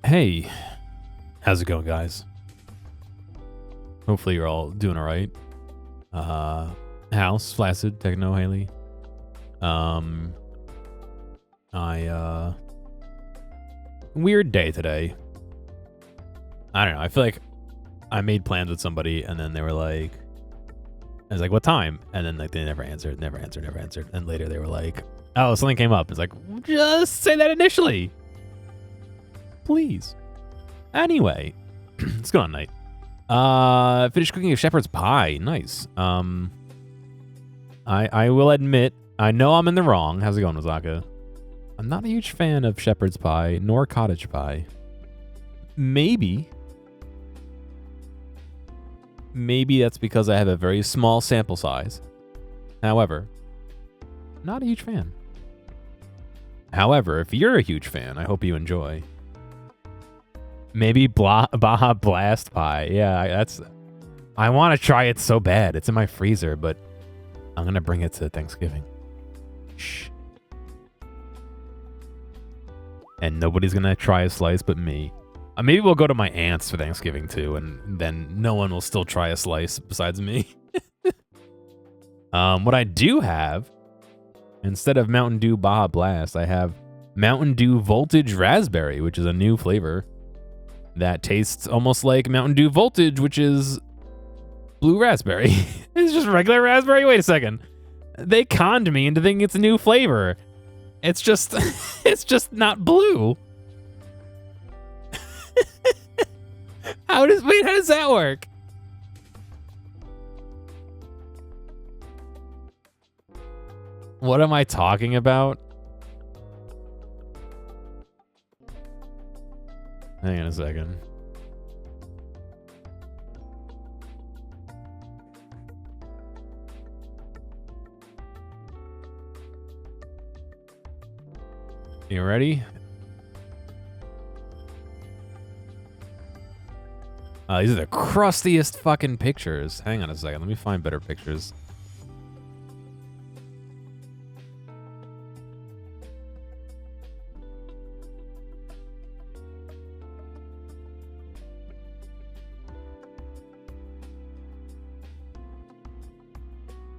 Hey, how's it going, guys? Hopefully you're all doing all right. House, Flaccid, Techno, Haley. Weird day today. I don't know. I feel like I made plans with somebody and then they were like, I was like, what time? And then like they never answered. And later they were like, oh, something came up. It's like, just say that initially. Please. Anyway, what's going on, Night? Finished cooking a shepherd's pie. Nice. I will admit, I know I'm in the wrong. How's it going, Ozaka? I'm not a huge fan of shepherd's pie nor cottage pie. Maybe that's because I have a very small sample size. However, not a huge fan. However, if you're a huge fan, I hope you enjoy. Maybe Baja Blast pie. Yeah, I want to try it so bad. It's in my freezer, but I'm going to bring it to Thanksgiving. Shh. And nobody's going to try a slice but me. Maybe we'll go to my aunt's for Thanksgiving too, and then no one will still try a slice besides me. What I do have, instead of Mountain Dew Baja Blast, I have Mountain Dew Voltage Raspberry, which is a new flavor that tastes almost like Mountain Dew Voltage, which is blue raspberry. It's just regular raspberry? Wait a second. They conned me into thinking it's a new flavor. It's just, it's just not blue. How does that work? What am I talking about? Hang on a second. You ready? These are the crustiest fucking pictures. Hang on a second. Let me find better pictures.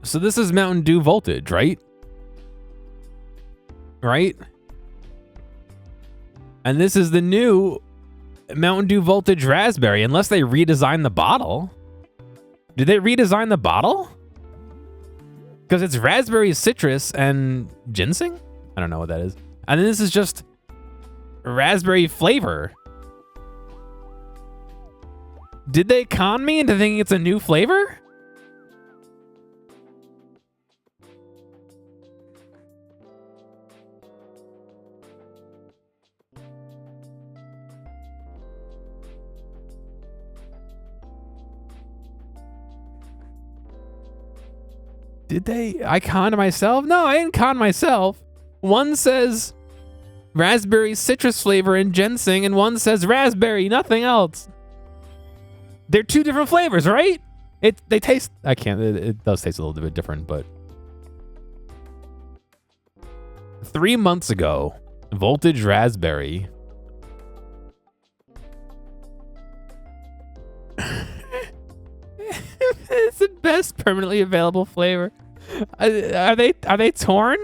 So this is Mountain Dew Voltage, right? Right? And this is the new Mountain Dew Voltage Raspberry, unless they redesigned the bottle. Did they redesign the bottle? Because it's raspberry, citrus, and ginseng? I don't know what that is. And then this is just raspberry flavor. Did they con me into thinking it's a new flavor? Did they? I conned myself? No, I didn't con myself. One says raspberry citrus flavor and ginseng, and one says raspberry, nothing else. They're two different flavors, right? They taste, it does taste a little bit different, but 3 months ago, Voltage Raspberry. It's the best permanently available flavor. Are they torn?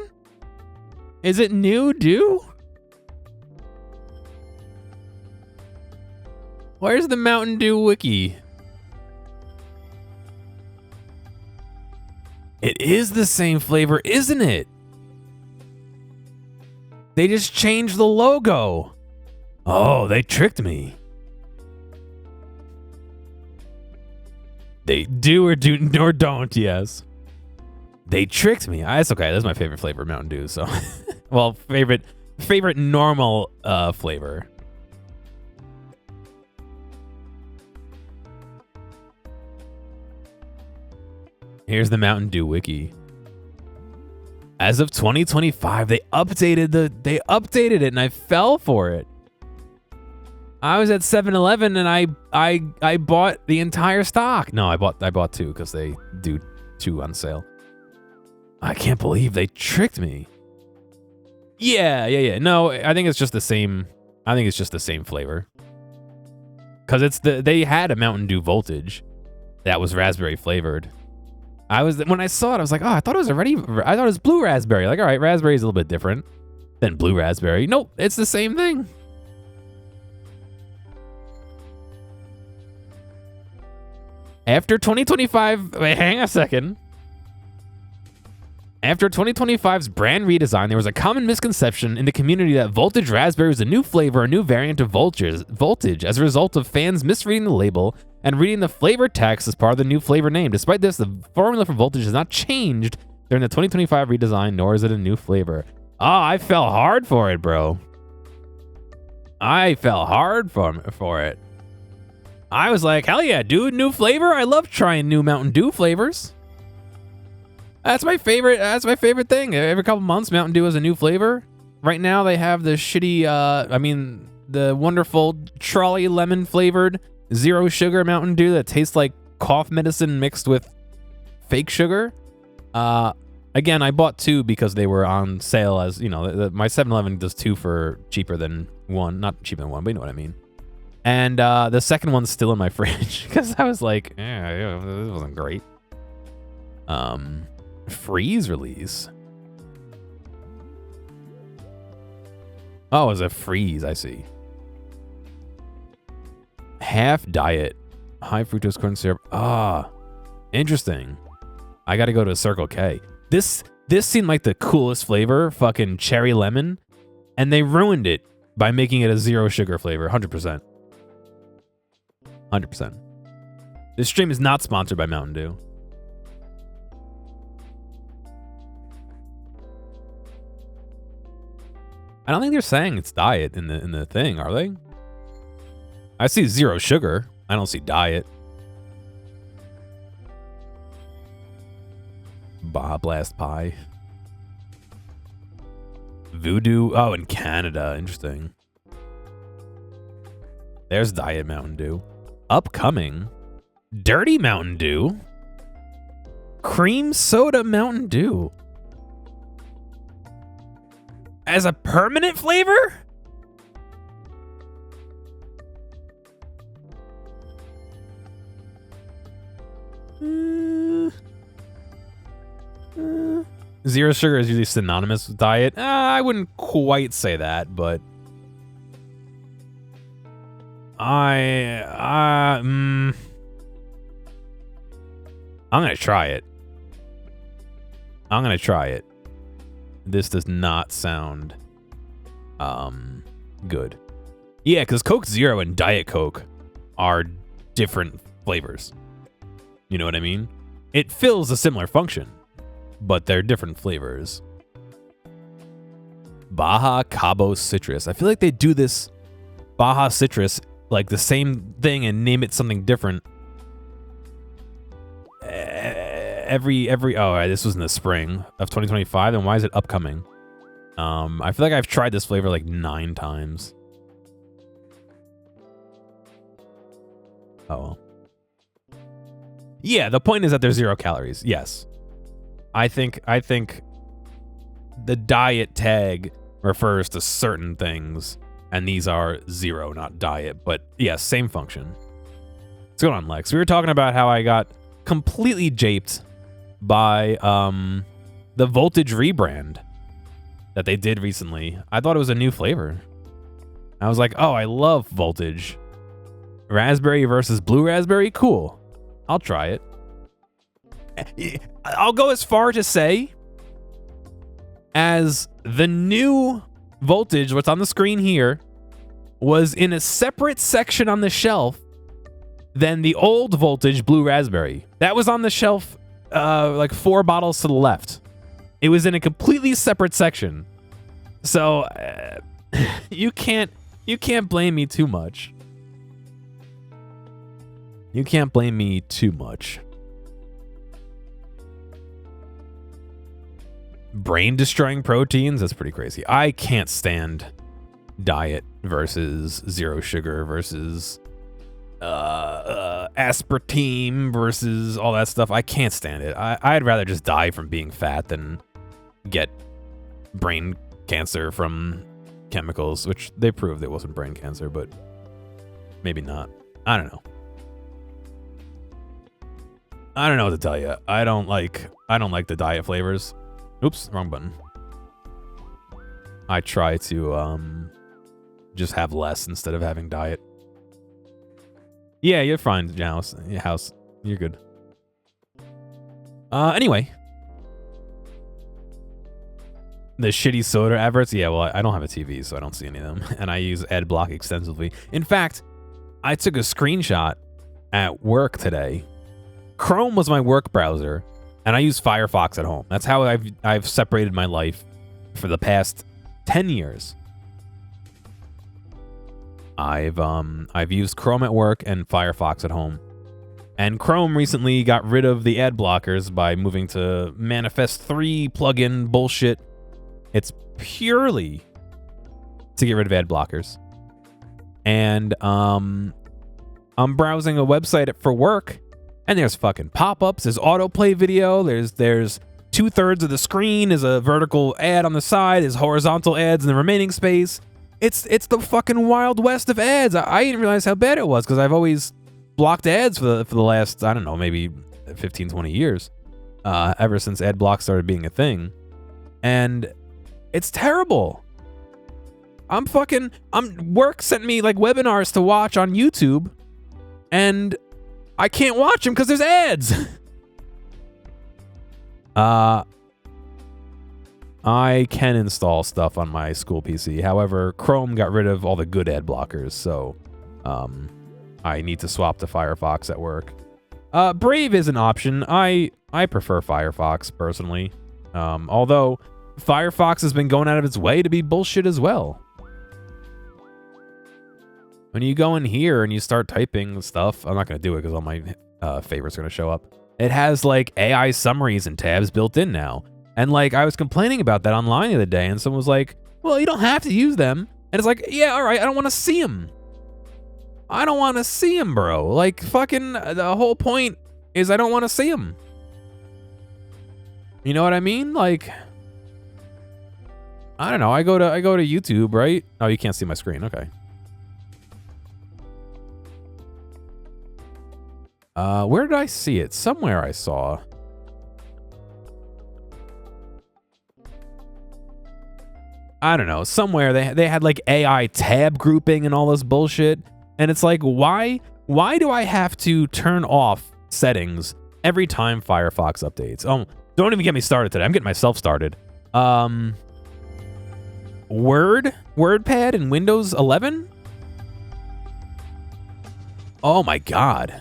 Is it new Dew? Where's the Mountain Dew wiki? It is the same flavor, isn't it? They just changed the logo. Oh, they tricked me. They do or don't, yes. They tricked me. It's okay. That's my favorite flavor, Mountain Dew. So, well, favorite normal flavor. Here's the Mountain Dew wiki. As of 2025, they updated it, and I fell for it. I was at 7-Eleven and I bought the entire stock. No, I bought two because they do two on sale. I can't believe they tricked me. Yeah. No, I think it's just the same I think it's just the same flavor. Because they had a Mountain Dew Voltage that was raspberry flavored. When I saw it, I was like, oh, I thought it was blue raspberry. Like, all right, raspberry is a little bit different than blue raspberry. Nope, it's the same thing. After 2025, wait, hang on a second. After 2025's brand redesign, there was a common misconception in the community that Voltage Raspberry was a new flavor, a new variant of Voltage, as a result of fans misreading the label and reading the flavor text as part of the new flavor name. Despite this, the formula for Voltage has not changed during the 2025 redesign, nor is it a new flavor. Oh, I fell hard for it, bro. I fell hard for it. I was like, hell yeah, dude, new flavor? I love trying new Mountain Dew flavors. That's my favorite thing. Every couple months, Mountain Dew has a new flavor. Right now, they have the shitty, the wonderful trolley lemon flavored zero sugar Mountain Dew that tastes like cough medicine mixed with fake sugar. Again, I bought 2 because they were on sale as, you know, my 7-Eleven does 2 for cheaper than 1. Not cheaper than 1, but you know what I mean. And the second one's still in my fridge because I was like, this wasn't great. Freeze release. Oh, it's a freeze, I see. Half diet. High fructose corn syrup. Ah, interesting. I gotta go to Circle K. This seemed like the coolest flavor, fucking cherry lemon, and they ruined it by making it a zero sugar flavor, 100%. 100%. This stream is not sponsored by Mountain Dew. I don't think they're saying it's diet in the thing, are they? I see zero sugar. I don't see diet. Baja Blast Pie. Voodoo. Oh, in Canada. Interesting. There's Diet Mountain Dew. Upcoming. Dirty Mountain Dew. Cream Soda Mountain Dew. As a permanent flavor? Zero sugar is usually synonymous with diet. I wouldn't quite say that, but I'm gonna try it. I'm gonna try it. This does not sound good. Yeah, because Coke Zero and Diet Coke are different flavors. You know what I mean? It fills a similar function, but they're different flavors. Baja Cabo Citrus. I feel like they do this Baja Citrus like the same thing and name it something different. This was in the spring of 2025, and why is it upcoming? I feel like I've tried this flavor like 9 times. Oh well. Yeah, the point is that there's 0 calories. Yes. I think the diet tag refers to certain things, and these are 0, not diet. But yes, same function. What's going on, Lex? We were talking about how I got completely japed by the Voltage rebrand that they did recently. I thought it was a new flavor. I was like, oh, I love Voltage. Raspberry versus blue raspberry? Cool. I'll try it. I'll go as far to say as the new Voltage, what's on the screen here, was in a separate section on the shelf than the old Voltage blue raspberry. That was on the shelf like 4 bottles to the left. It was in a completely separate section. So you can't blame me too much. You can't blame me too much. Brain-destroying proteins? That's pretty crazy. I can't stand diet versus 0 sugar versus aspartame versus all that stuff. I can't stand it. I'd rather just die from being fat than get brain cancer from chemicals, which they proved it wasn't brain cancer, but maybe not. I don't know. I don't know what to tell you. I don't like the diet flavors. Oops, wrong button. I try to just have less instead of having diet. Yeah, you're fine, House. You're good. Anyway. The shitty soda adverts? Yeah, well, I don't have a TV, so I don't see any of them. And I use ad block extensively. In fact, I took a screenshot at work today. Chrome was my work browser, and I use Firefox at home. That's how I've separated my life for the past 10 years. I've used Chrome at work and Firefox at home. And Chrome recently got rid of the ad blockers by moving to Manifest 3 plugin bullshit. It's purely to get rid of ad blockers. And I'm browsing a website for work, and there's fucking pop-ups, there's autoplay video, there's 2/3 of the screen is a vertical ad on the side, there's horizontal ads in the remaining space. It's the fucking Wild West of ads. I didn't realize how bad it was because I've always blocked ads for the last, I don't know, maybe 15, 20 years, ever since ad block started being a thing. And it's terrible. Work sent me like webinars to watch on YouTube, and I can't watch them because there's ads. I can install stuff on my school PC. However, Chrome got rid of all the good ad blockers, so I need to swap to Firefox at work. Brave is an option. I prefer Firefox personally, although Firefox has been going out of its way to be bullshit as well. When you go in here and you start typing stuff, I'm not going to do it because all my favorites are going to show up. It has like AI summaries and tabs built in now. And like I was complaining about that online the other day, and someone was like, well, you don't have to use them. And it's like, yeah, all right, I don't want to see them. I don't want to see them, bro. Like fucking the whole point is I don't want to see them. You know what I mean? Like, I don't know. I go to YouTube, right? Oh, you can't see my screen. Okay. Where did I see it? Somewhere I saw. I don't know. Somewhere they had like AI tab grouping and all this bullshit. And it's like, why do I have to turn off settings every time Firefox updates? Oh, don't even get me started today. I'm getting myself started. WordPad in Windows 11? Oh my God.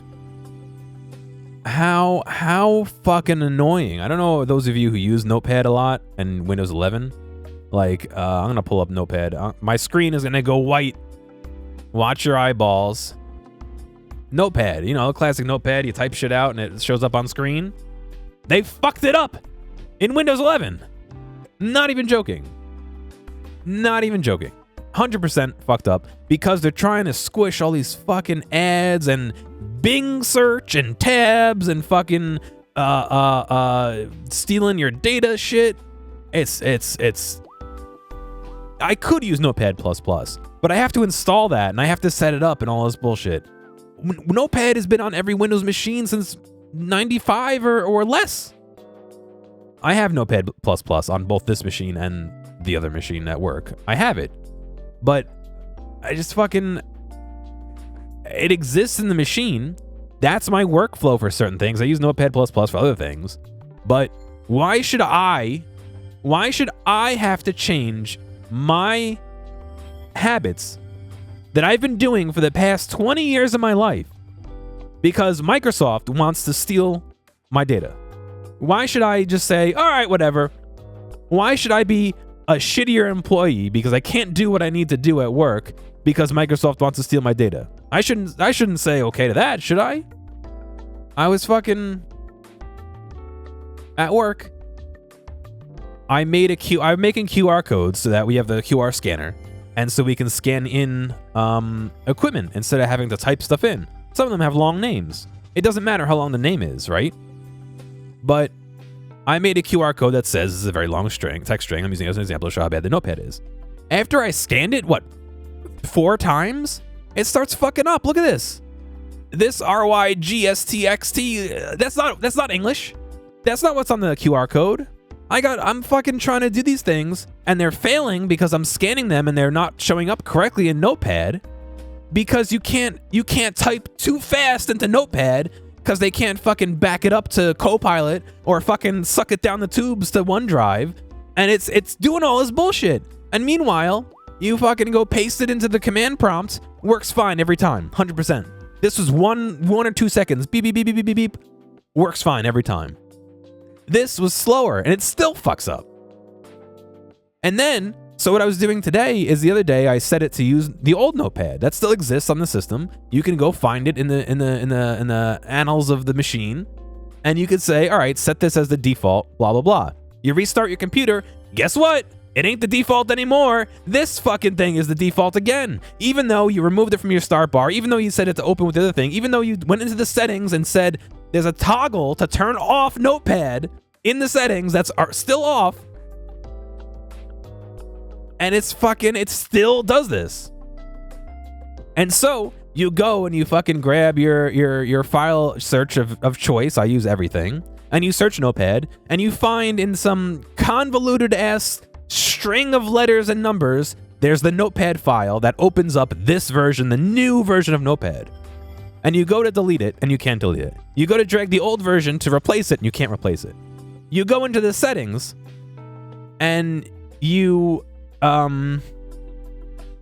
How fucking annoying. I don't know those of you who use Notepad a lot and Windows 11. Like, I'm going to pull up Notepad. My screen is going to go white. Watch your eyeballs. Notepad, you know, classic Notepad. You type shit out and it shows up on screen. They fucked it up in Windows 11. Not even joking. Not even joking. 100% fucked up because they're trying to squish all these fucking ads and Bing search and tabs and fucking stealing your data shit. It's I could use Notepad++, but I have to install that and I have to set it up and all this bullshit. Notepad has been on every Windows machine since 95 or less. I have Notepad++ on both this machine and the other machine at work. I have it, but I just fucking, it exists in the machine. That's my workflow for certain things. I use Notepad++ for other things, but why should I have to change my habits that I've been doing for the past 20 years of my life because Microsoft wants to steal my data? Why should I just say, all right, whatever? Why should I be a shittier employee because I can't do what I need to do at work because Microsoft wants to steal my data? I shouldn't say okay to that, should I? I was fucking at work. I'm making QR codes so that we have the QR scanner and so we can scan in equipment instead of having to type stuff in. Some of them have long names. It doesn't matter how long the name is, right? But I made a QR code that says this is a very long string, text string. I'm using it as an example to show how bad the Notepad is. After I scanned it, what, 4 times? It starts fucking up. Look at this. This RYGSTXT, that's not English. That's not what's on the QR code. I'm fucking trying to do these things and they're failing because I'm scanning them and they're not showing up correctly in Notepad because you can't type too fast into Notepad because they can't fucking back it up to Copilot or fucking suck it down the tubes to OneDrive, and it's doing all this bullshit. And meanwhile, you fucking go paste it into the command prompt, works fine every time, 100%. This was one or 2 seconds, beep, beep, beep, beep, beep, beep, works fine every time. This was slower, and it still fucks up. And then, so what I was doing today is the other day I set it to use the old Notepad that still exists on the system. You can go find it in the annals of the machine, and you could say, all right, set this as the default, blah blah blah. You restart your computer. Guess what? It ain't the default anymore. This fucking thing is the default again. Even though you removed it from your start bar, even though you set it to open with the other thing, even though you went into the settings and said there's a toggle to turn off Notepad in the settings that's still off, and it still does this. And so you go and you fucking grab your file search of choice. I use everything. And you search Notepad and you find in some convoluted ass string of letters and numbers, there's the Notepad file that opens up this version, the new version of Notepad. And you go to delete it and you can't delete it. You go to drag the old version to replace it and you can't replace it. You go into the settings and you go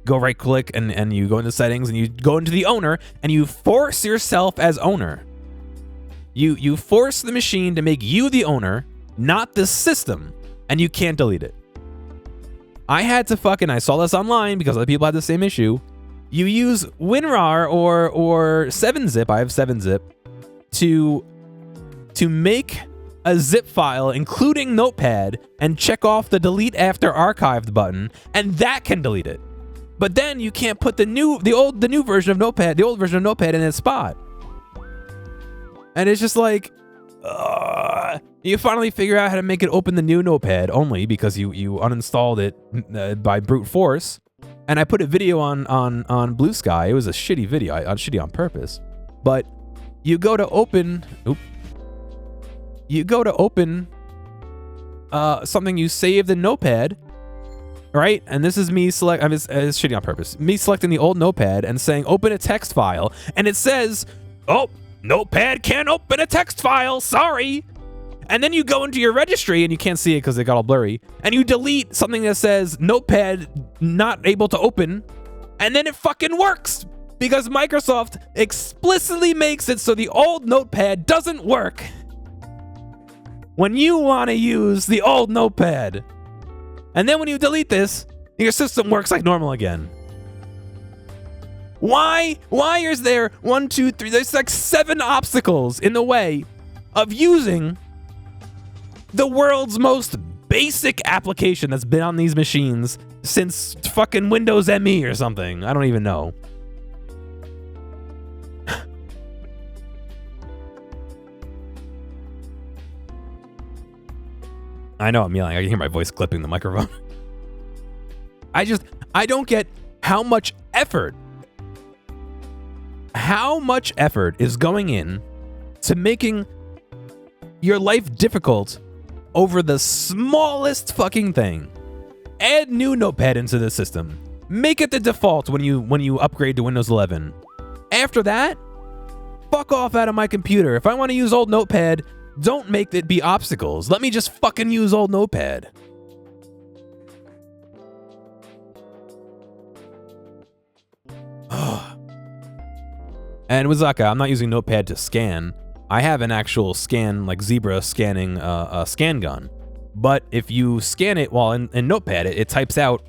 right click and you go into settings and you go into the owner and you force yourself as owner. You force the machine to make you the owner, not the system, and you can't delete it. I saw this online because other people had the same issue. You use WinRAR or 7-zip, I have 7-zip, to make a zip file including Notepad and check off the delete after archived button, and that can delete it. But then you can't put the new version of Notepad, in its spot. And it's just like, you finally figure out how to make it open the new Notepad only because you uninstalled it by brute force. And I put a video on Blue Sky. It was a shitty video. I shitty on purpose. But you go to open. You go to open something you saved in Notepad, right? And this is me it's shitty on purpose. Me selecting the old Notepad and saying open a text file, and it says, oh, Notepad can't open a text file, sorry. And then you go into your registry and you can't see it because it got all blurry, and you delete something that says Notepad not able to open, and then it fucking works because Microsoft explicitly makes it so the old Notepad doesn't work when you want to use the old Notepad. And then when you delete this, your system works like normal again. Why is there 1, 2, 3, there's like 7 obstacles in the way of using the world's most basic application that's been on these machines since fucking Windows ME or something? I don't even know. I know I'm yelling. I can hear my voice clipping the microphone. I don't get how much effort is going in to making your life difficult over the smallest fucking thing. Add new Notepad into the system. Make it the default when you upgrade to Windows 11. After that, fuck off out of my computer. If I want to use old Notepad, don't make it be obstacles. Let me just fucking use old Notepad. And Wazaka, I'm not using Notepad to scan. I have an actual scan, like Zebra scanning a scan gun. But if you scan it while in Notepad, it types out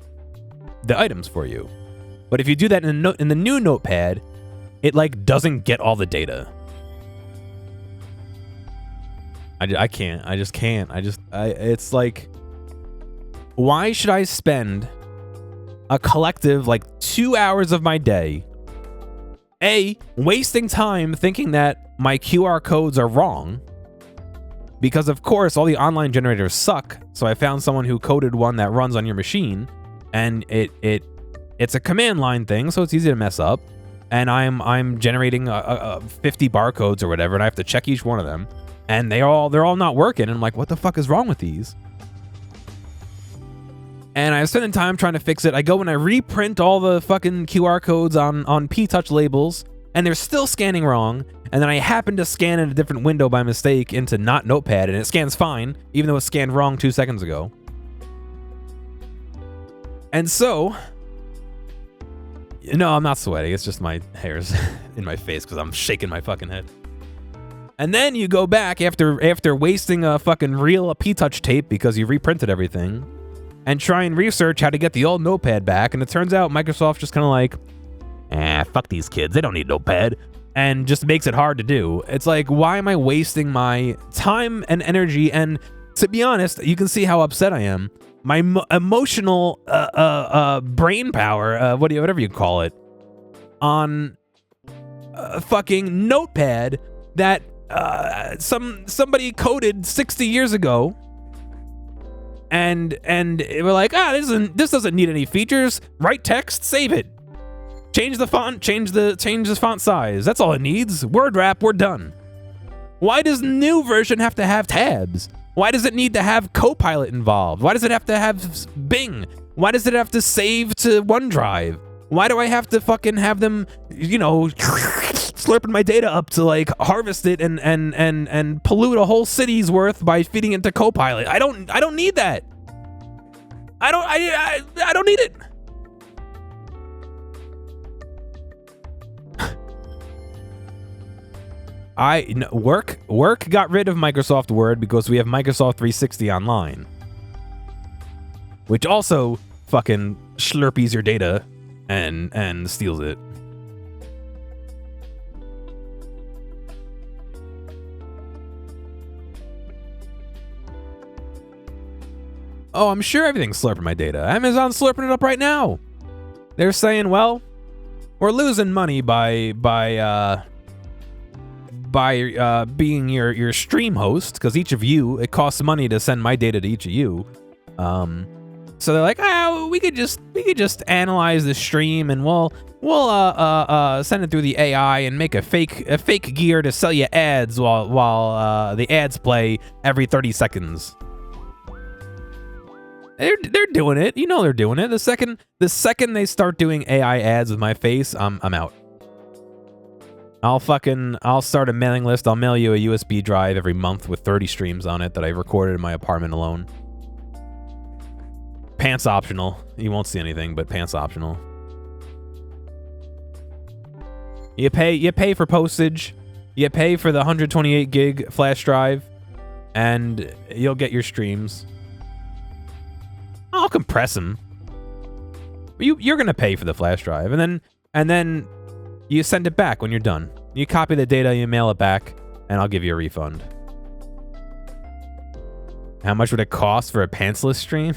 the items for you. But if you do that in the new Notepad, it like doesn't get all the data. I can't. I just can't. It's like, why should I spend a collective like 2 hours of my day wasting time thinking that my QR codes are wrong, because of course all the online generators suck, so I found someone who coded one that runs on your machine, and it's a command line thing, so it's easy to mess up. And I'm generating 50 barcodes or whatever, and I have to check each one of them, and they're all not working. And I'm like, what the fuck is wrong with these? And I was spending time trying to fix it. I go and I reprint all the fucking QR codes on P-Touch labels, and they're still scanning wrong. And then I happen to scan in a different window by mistake into not Notepad, and it scans fine, even though it scanned wrong 2 seconds ago. And so, no, I'm not sweating. It's just my hairs in my face because I'm shaking my fucking head. And then you go back after wasting a fucking reel of P-Touch tape because you reprinted everything, and try and research how to get the old Notepad back, and it turns out Microsoft's just kind of like, fuck these kids, they don't need Notepad, and just makes it hard to do. It's like, why am I wasting my time and energy? And to be honest, you can see how upset I am. My emotional brain power, whatever you call it, on fucking Notepad that somebody coded 60 years ago. And we're like, this doesn't need any features. Write text, save it. Change the font, change the font size. That's all it needs. Word wrap, we're done. Why does new version have to have tabs? Why does it need to have Copilot involved? Why does it have to have Bing? Why does it have to save to OneDrive? Why do I have to fucking have them, slurping my data up to like harvest it and pollute a whole city's worth by feeding it to Copilot? I don't need that. I don't need it. Work got rid of Microsoft Word because we have Microsoft 360 Online, which also fucking slurpees your data and steals it. Oh, I'm sure everything's slurping my data. Amazon's slurping it up right now. They're saying, well, we're losing money by being your stream host, because each of you, it costs money to send my data to each of you. So they're like, we could just analyze the stream and we'll send it through the AI and make a fake gear to sell you ads while the ads play every 30 seconds. They're doing it. You know they're doing it. The second they start doing AI ads with my face, I'm out. I'll start a mailing list. I'll mail you a USB drive every month with 30 streams on it that I recorded in my apartment alone. Pants optional. You won't see anything, but pants optional. You pay for postage. You pay for the 128 gig flash drive, and you'll get your streams. I'll compress them. You're gonna pay for the flash drive, and then you send it back when you're done. You copy the data, you mail it back, and I'll give you a refund. How much would it cost for a pantsless stream?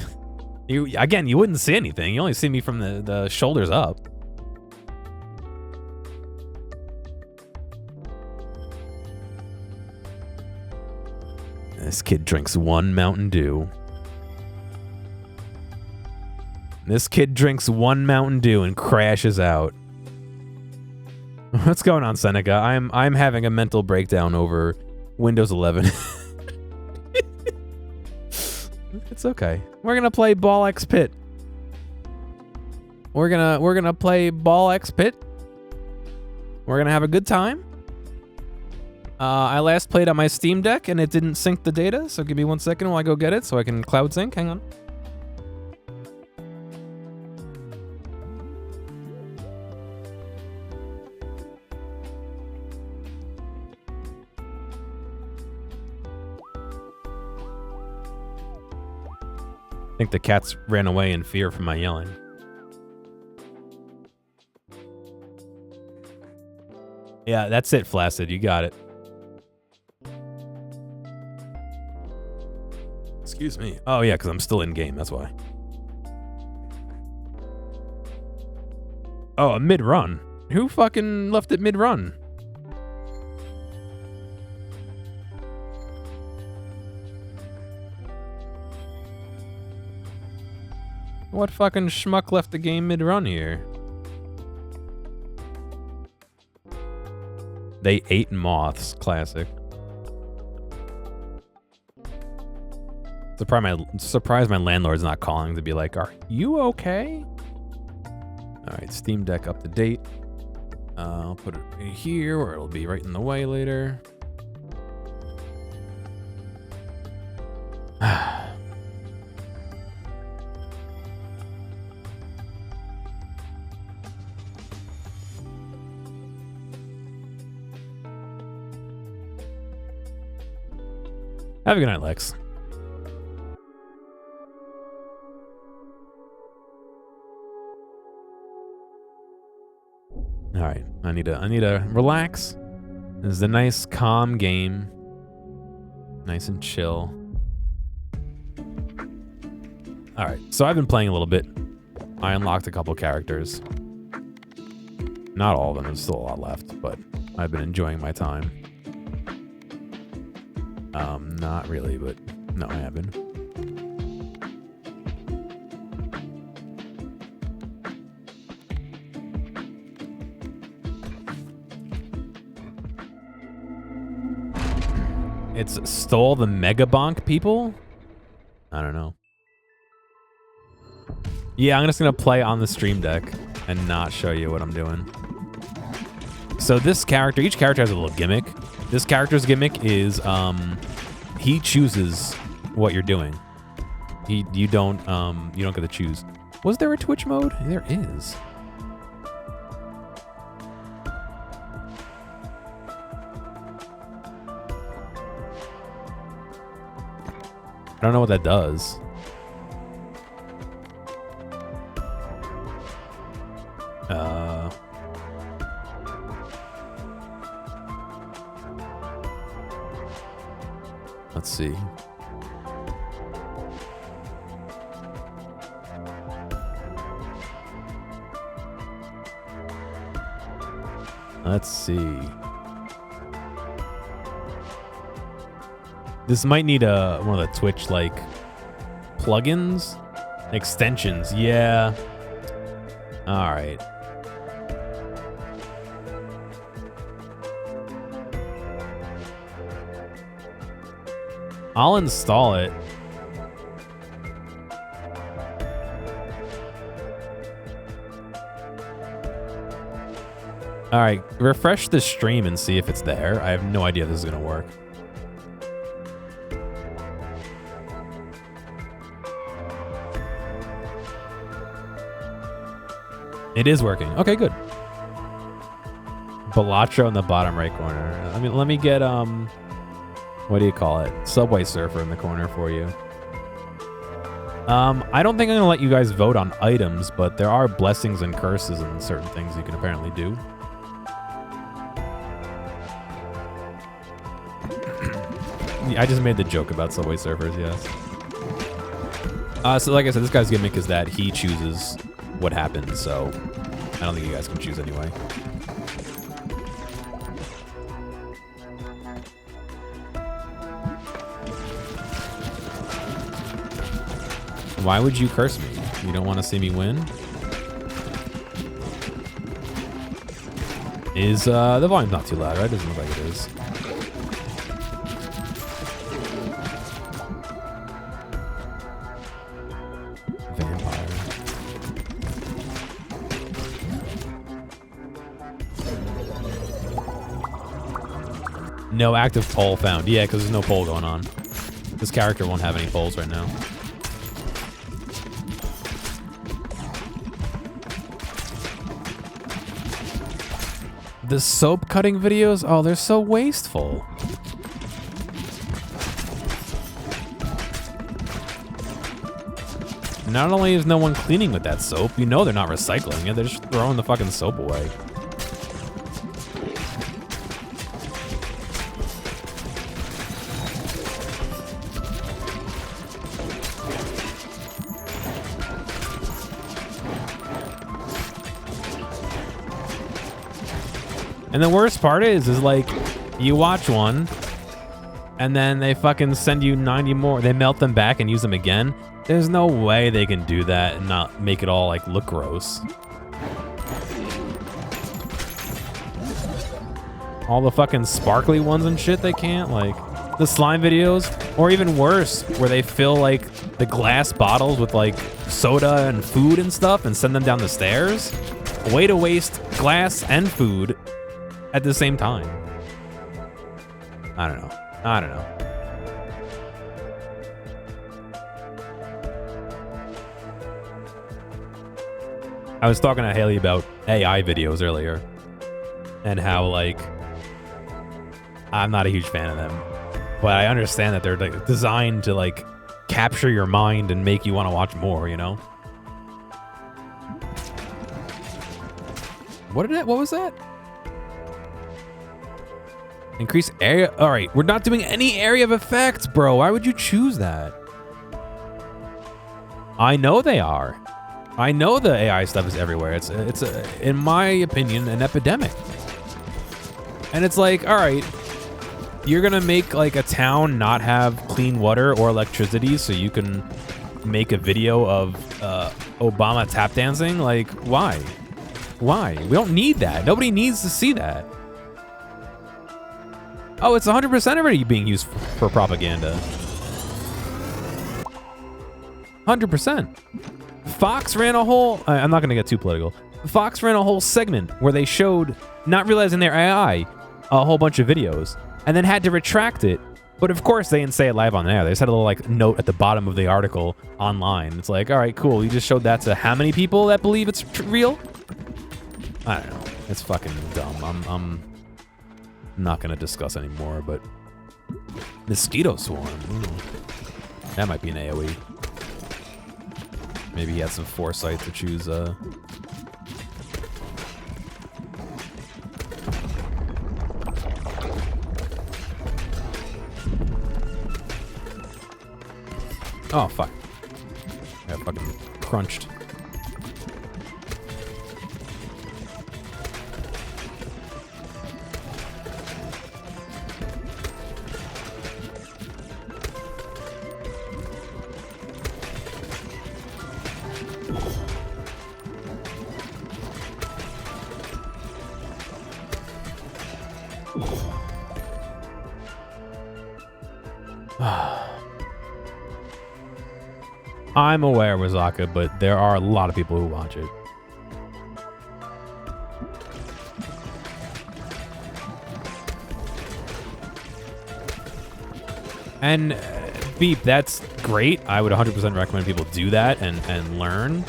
You wouldn't see anything. You only see me from the shoulders up. This kid drinks one Mountain Dew. This kid drinks one Mountain Dew and crashes out. What's going on, Seneca? I'm having a mental breakdown over Windows 11. It's okay. We're gonna play Ball X Pit. We're gonna play Ball X Pit. We're gonna have a good time. I last played on my Steam Deck and it didn't sync the data, so give me 1 second while I go get it so I can cloud sync. Hang on. I think the cats ran away in fear from my yelling. Yeah, that's it, Flaccid. You got it. Excuse me. Oh, yeah, because I'm still in game. That's why. Oh, a mid-run. Who fucking left it mid-run? What fucking schmuck left the game mid-run here? They ate moths. Classic. Surprised my landlord's not calling to be like, are you okay? All right, Steam Deck up to date. I'll put it right here where it'll be right in the way later. Have a good night, Lex. All right, I need to relax. This is a nice, calm game. Nice and chill. All right, so I've been playing a little bit. I unlocked a couple characters. Not all of them, there's still a lot left, but I've been enjoying my time. Not really, but no, I haven't. It's stole the Mega Bonk people? I don't know. Yeah, I'm just gonna play on the Stream Deck and not show you what I'm doing. So this character, each character has a little gimmick. This character's gimmick is he chooses what you're doing. You don't get to choose. Was there a Twitch mode? There is. I don't know what that does. Let's see. Let's see. This might need one of the Twitch like plugins, extensions. Yeah. All right. I'll install it. All right, refresh the stream and see if it's there. I have no idea if this is gonna work. It is working. Okay, good. Balatro in the bottom right corner. I mean, let me get what do you call it? Subway Surfer in the corner for you. I don't think I'm gonna let you guys vote on items, but there are blessings and curses and certain things you can apparently do. I just made the joke about Subway Surfers, yes. So like I said, this guy's gimmick is that he chooses what happens, so I don't think you guys can choose anyway. Why would you curse me? You don't want to see me win? Is the volume's not too loud, right? Doesn't look like it is. Vampire. No active poll found. Yeah, because there's no poll going on. This character won't have any polls right now. The soap cutting videos, oh, they're so wasteful. Not only is no one cleaning with that soap, you know they're not recycling it, they're just throwing the fucking soap away. And the worst part is like, you watch one, and then they fucking send you 90 more. They melt them back and use them again. There's no way they can do that and not make it all like look gross. All the fucking sparkly ones and shit, they can't, like the slime videos, or even worse, where they fill like the glass bottles with like soda and food and stuff and send them down the stairs. A way to waste glass and food at the same time. I don't know. I don't know. I was talking to Haley about AI videos earlier and how like I'm not a huge fan of them, but I understand that they're like designed to like capture your mind and make you want to watch more, you know? What was that? Increase area. All right, we're not doing any area of effects, bro. Why would you choose that? I know they are. I know the AI stuff is everywhere. It's in my opinion, an epidemic. And it's like, all right, you're gonna make like a town not have clean water or electricity so you can make a video of Obama tap dancing? Like, why? Why? We don't need that. Nobody needs to see that. Oh, it's 100% already being used for propaganda. 100%. Fox ran a whole, I'm not gonna get too political. Fox ran a whole segment where they showed, not realizing their AI, a whole bunch of videos, and then had to retract it. But of course they didn't say it live on air. They just had a little like note at the bottom of the article online. It's like, all right, cool. You just showed that to how many people that believe it's real? I don't know. It's fucking dumb. I'm not gonna discuss anymore, but mosquito swarm. Ooh. That might be an AoE. Maybe he had some foresight to choose Oh, fuck. I got fucking crunched. I'm aware, Wazaka, but there are a lot of people who watch it. And Beep, that's great. I would 100% recommend people do that and learn,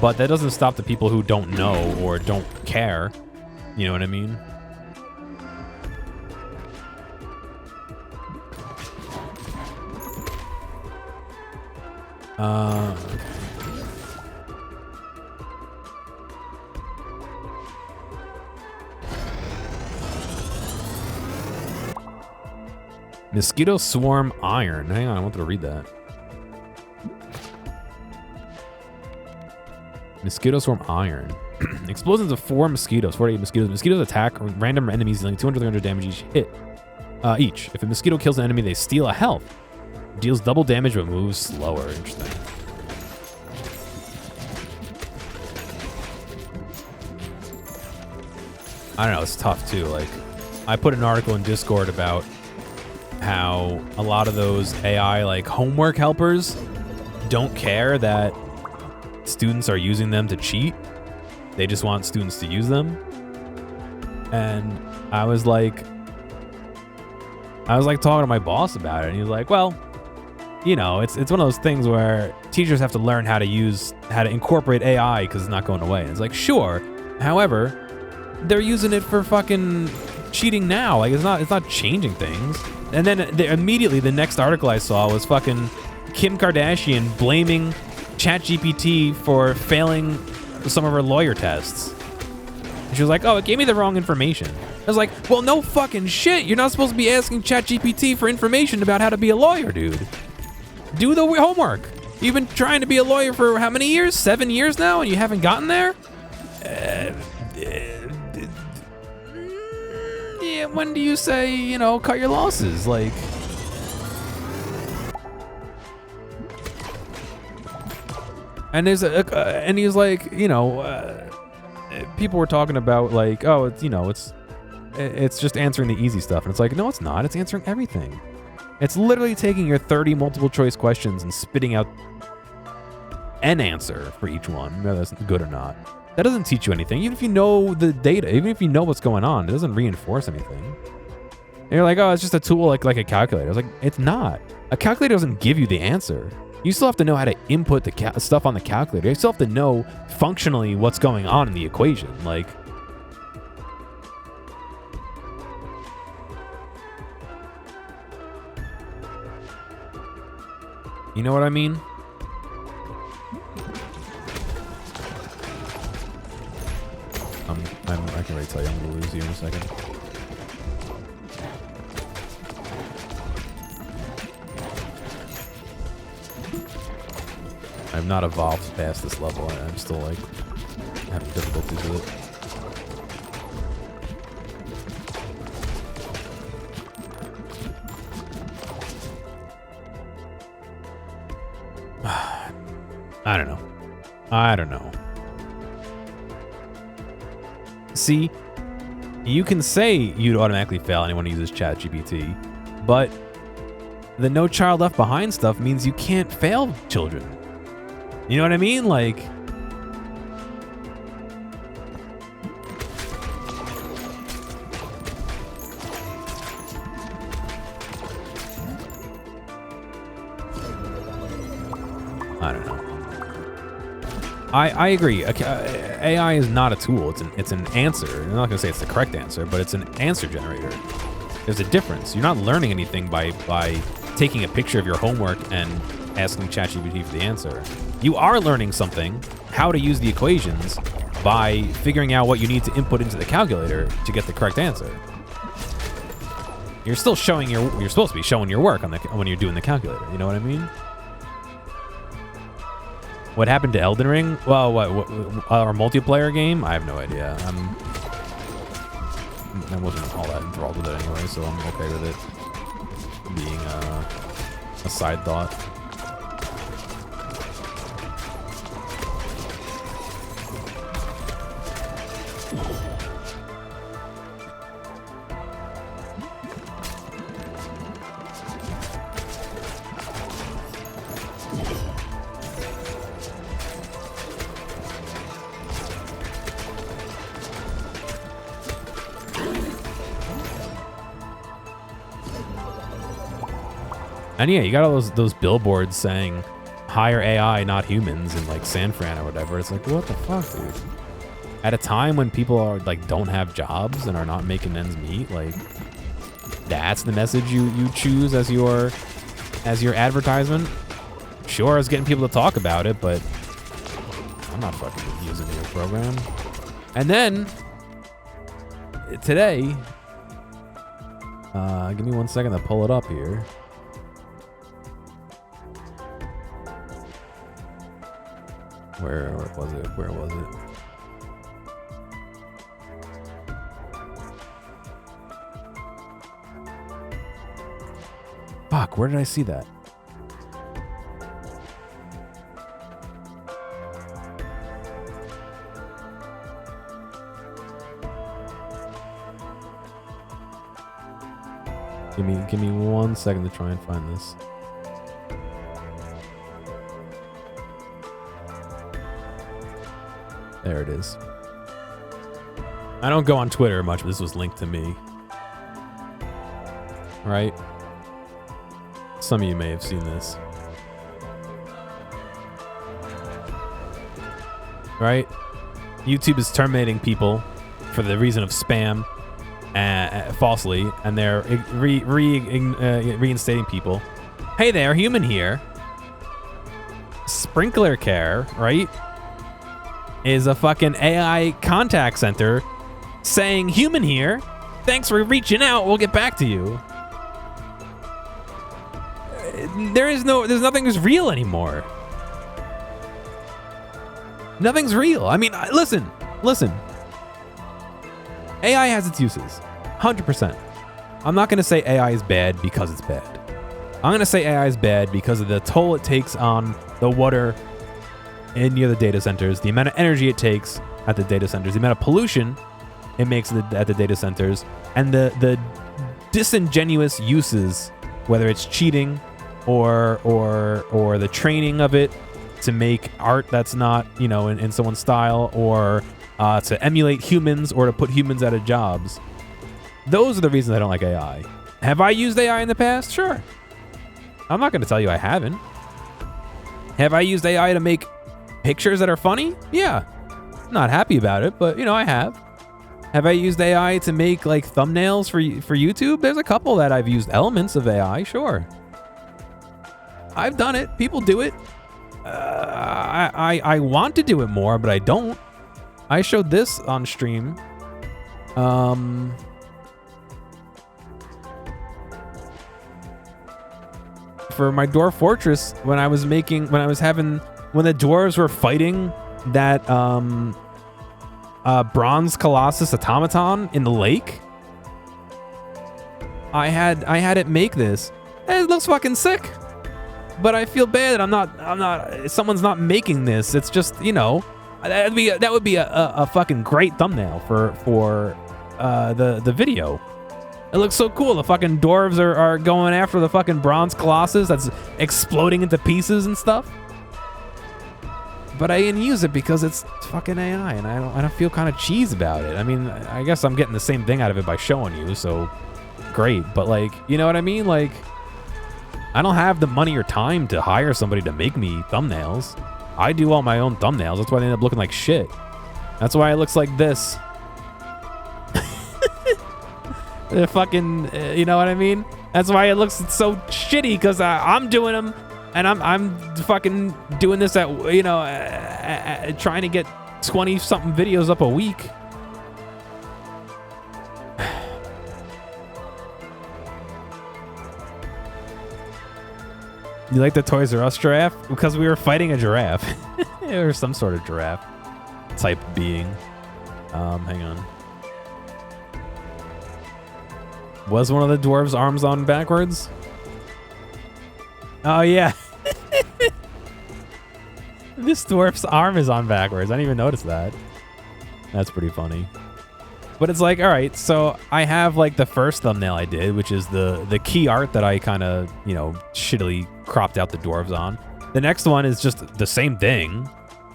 but that doesn't stop the people who don't know or don't care. You know what I mean? Okay. Mosquito swarm iron. Hang on, I wanted to read that. Mosquito swarm iron. Explosions of 4 mosquitoes, 48 mosquitoes. Mosquitoes attack random enemies dealing 200-300 damage each hit. Each. If a mosquito kills an enemy, they steal a health. Deals double damage but moves slower. Interesting. I don't know, it's tough too. Like, I put an article in Discord about how a lot of those AI like homework helpers don't care that students are using them to cheat. They just want students to use them. And I was like talking to my boss about it, and he was like, well, you know, it's one of those things where teachers have to learn how to incorporate AI because it's not going away. And it's like, sure. However, they're using it for fucking cheating now. Like, it's not changing things. And then immediately the next article I saw was fucking Kim Kardashian blaming ChatGPT for failing some of her lawyer tests. And she was like, oh, it gave me the wrong information. I was like, well, no fucking shit. You're not supposed to be asking ChatGPT for information about how to be a lawyer, dude. Do the homework. You've been trying to be a lawyer for how many years? 7 years now, and you haven't gotten there? Yeah, when do you say, you know, cut your losses? Like, And and he was like, people were talking about like, oh, it's just answering the easy stuff. And it's like, no, it's not. It's answering everything. It's literally taking your 30 multiple choice questions and spitting out an answer for each one, whether that's good or not. That doesn't teach you anything. Even if you know the data, even if you know what's going on, it doesn't reinforce anything. And you're like, oh, it's just a tool like a calculator. I was like, it's not. A calculator doesn't give you the answer. You still have to know how to input the stuff on the calculator. You still have to know functionally what's going on in the equation. Like, you know what I mean? I can already tell you I'm gonna lose you in a second. I've not evolved past this level. I'm still like having difficulties with it. I don't know. See, you can say you'd automatically fail anyone who uses ChatGPT, but the No Child Left Behind stuff means you can't fail children. You know what I mean? Like, I don't know. I agree. AI is not a tool. It's an answer. I'm not gonna say it's the correct answer, but it's an answer generator. There's a difference. You're not learning anything by taking a picture of your homework and asking ChatGPT for the answer. You are learning something, how to use the equations, by figuring out what you need to input into the calculator to get the correct answer. You're still showing you're supposed to be showing your work when you're doing the calculator. You know what I mean? What happened to Elden Ring? Well, what our multiplayer game? I have no idea. I wasn't all that enthralled with it anyway, so I'm okay with it being a side thought. And yeah, you got all those billboards saying hire AI, not humans, in like San Fran or whatever. It's like, what the fuck, dude? At a time when people are like don't have jobs and are not making ends meet, like that's the message you choose as your advertisement. Sure, I was getting people to talk about it, but I'm not fucking using your program. And then today, give me 1 second to pull it up here. Where was it? Where was it? Fuck, where did I see that? Give me 1 second to try and find this. There it is. I don't go on Twitter much, but this was linked to me. Right? Some of you may have seen this. Right? YouTube is terminating people for the reason of spam falsely, and they're reinstating people. Hey there, human here. Sprinkler Care, right? Is a fucking AI contact center saying, human here, thanks for reaching out, we'll get back to you. There's nothing that's real anymore. Nothing's real. I mean, listen. AI has its uses, 100%. I'm not gonna say AI is bad because it's bad. I'm gonna say AI is bad because of the toll it takes on the water in near the data centers, the amount of energy it takes at the data centers, the amount of pollution it makes at the data centers, and the disingenuous uses, whether it's cheating or the training of it to make art that's not, you know, in someone's style, or to emulate humans or to put humans out of jobs. Those are the reasons I don't like AI. Have I used AI in the past? Sure. I'm not going to tell you I haven't. Have I used AI to make pictures that are funny? Yeah. Not happy about it, but, you know, I have. Have I used AI to make, like, thumbnails for YouTube? There's a couple that I've used elements of AI, sure. I've done it. People do it. I want to do it more, but I don't. I showed this on stream. For my Dwarf Fortress, when the dwarves were fighting that bronze colossus automaton in the lake, I had it make this. It looks fucking sick. But I feel bad that someone's not making this. It's just, you know, that would be a fucking great thumbnail for the video. It looks so cool. The fucking dwarves are going after the fucking bronze colossus that's exploding into pieces and stuff. But I didn't use it because it's fucking AI, and I don't feel kind of cheese about it. I mean, I guess I'm getting the same thing out of it by showing you, so great. But, like, you know what I mean? Like, I don't have the money or time to hire somebody to make me thumbnails. I do all my own thumbnails. That's why they end up looking like shit. That's why it looks like this. The fucking, you know what I mean? That's why it looks so shitty, because I'm doing them, and I'm fucking doing this at, you know, trying to get 20-something videos up a week. You like the Toys R Us giraffe? Because we were fighting a giraffe. Or some sort of giraffe type being. Hang on. Was one of the dwarves' arms on backwards? Oh, yeah. This dwarf's arm is on backwards. I didn't even notice that. That's pretty funny. But it's like, all right, so I have, like, the first thumbnail I did, which is the key art that I kind of, you know, shittily cropped out the dwarves on. The next one is just the same thing.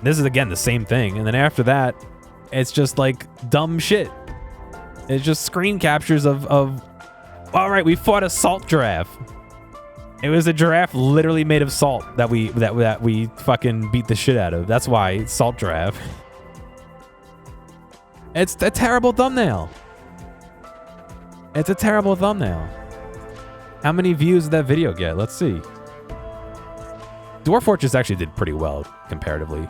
This is, again, the same thing. And then after that, it's just, like, dumb shit. It's just screen captures of all right, we fought a salt giraffe. It was a giraffe literally made of salt that we fucking beat the shit out of. That's why it's salt giraffe. It's a terrible thumbnail. It's a terrible thumbnail. How many views did that video get? Let's see. Dwarf Fortress actually did pretty well comparatively.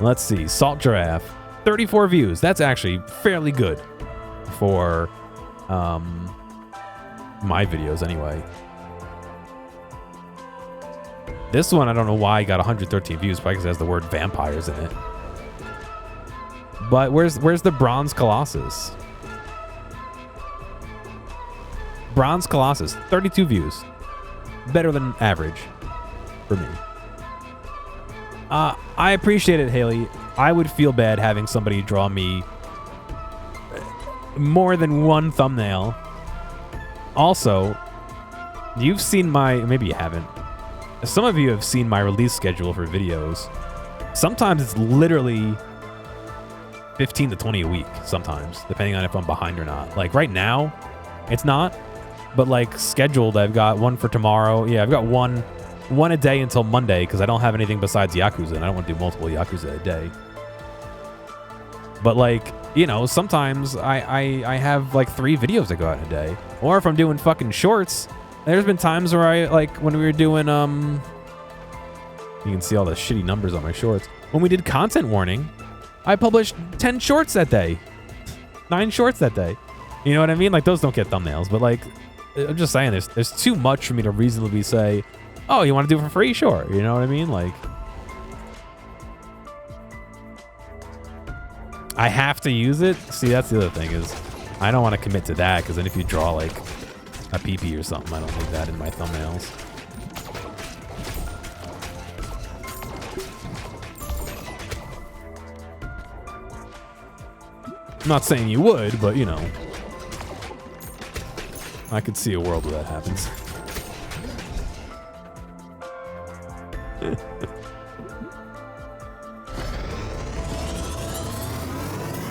Let's see. Salt giraffe. 34 views. That's actually fairly good for my videos anyway. This one, I don't know why I got 113 views, probably because it has the word vampires in it. But where's the bronze colossus? Bronze colossus, 32 views. Better than average for me. I appreciate it, Haley. I would feel bad having somebody draw me more than one thumbnail. Also, you've seen maybe you haven't. Some of you have seen my release schedule for videos. Sometimes it's literally 15 to 20 a week, sometimes, depending on if I'm behind or not. Like right now, it's not, but like scheduled, I've got one for tomorrow. Yeah, I've got one a day until Monday because I don't have anything besides Yakuza, and I don't want to do multiple Yakuza a day. But like, you know, sometimes I have like 3 videos that go out in a day. Or if I'm doing fucking shorts, there's been times where I, like, when we were doing, you can see all the shitty numbers on my shorts. When we did content warning, I published 10 shorts that day. 9 shorts that day. You know what I mean? Like, those don't get thumbnails, but like, I'm just saying there's too much for me to reasonably say, oh, you want to do it for free? Sure. You know what I mean? Like, I have to use it. See, that's the other thing is I don't want to commit to that because then if you draw like a PP or something. I don't need that in my thumbnails. I'm not saying you would, but you know, I could see a world where that happens.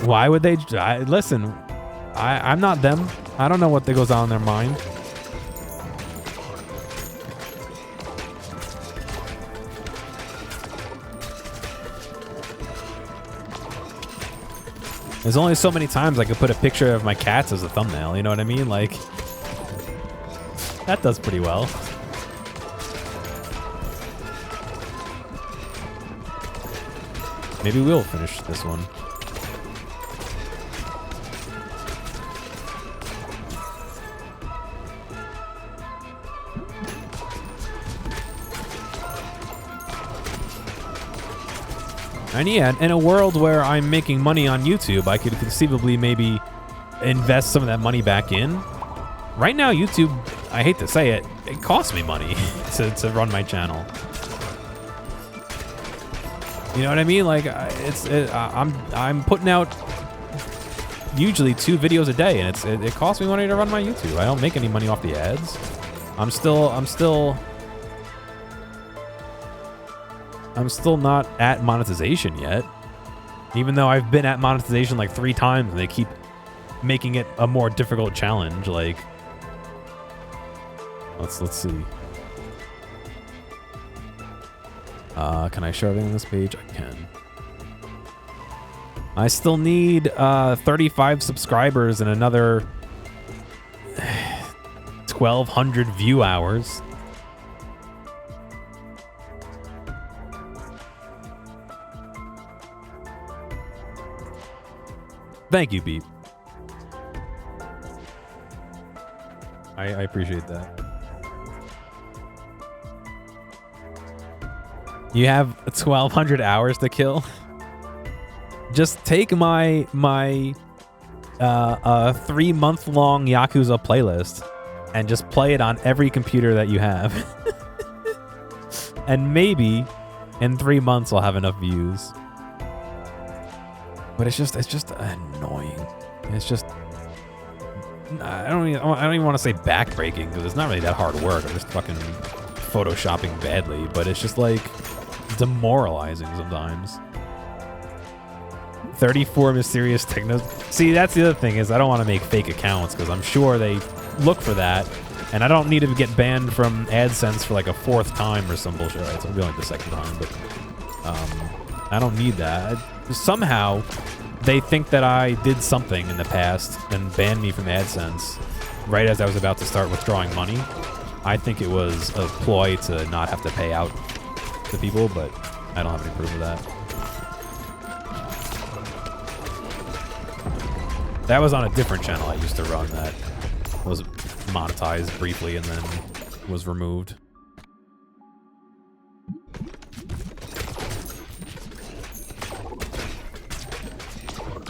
Why would they? Listen, I'm not them. I don't know what goes on in their mind. There's only so many times I could put a picture of my cats as a thumbnail, you know what I mean? Like, that does pretty well. Maybe we'll finish this one. And yeah, in a world where I'm making money on YouTube, I could conceivably maybe invest some of that money back in. Right now, YouTube, I hate to say it, it costs me money to run my channel. You know what I mean? Like, I'm putting out usually 2 videos a day, and it costs me money to run my YouTube. I don't make any money off the ads. I'm still not at monetization yet, even though I've been at monetization like 3 times, and they keep making it a more difficult challenge. Like, let's see. Can I show everything on this page? I can. I still need 35 subscribers and another 1,200 view hours. Thank you, Beep. I appreciate that. You have 1,200 hours to kill. Just take my 3-month-long Yakuza playlist and just play it on every computer that you have. And maybe in 3 months I'll have enough views. But it's just annoying. It's just, I don't even want to say backbreaking, because it's not really that hard work. I'm just fucking photoshopping badly, but it's just like demoralizing sometimes. 34 mysterious technos. See, that's the other thing, is I don't want to make fake accounts, because I'm sure they look for that, and I don't need to get banned from AdSense for like a 4th time or some bullshit. Right, so it'll be like the 2nd time, but I don't need that. Somehow they think that I did something in the past and banned me from AdSense right as I was about to start withdrawing money. I think it was a ploy to not have to pay out to people, but I don't have any proof of that. That was on a different channel I used to run that was monetized briefly and then was removed.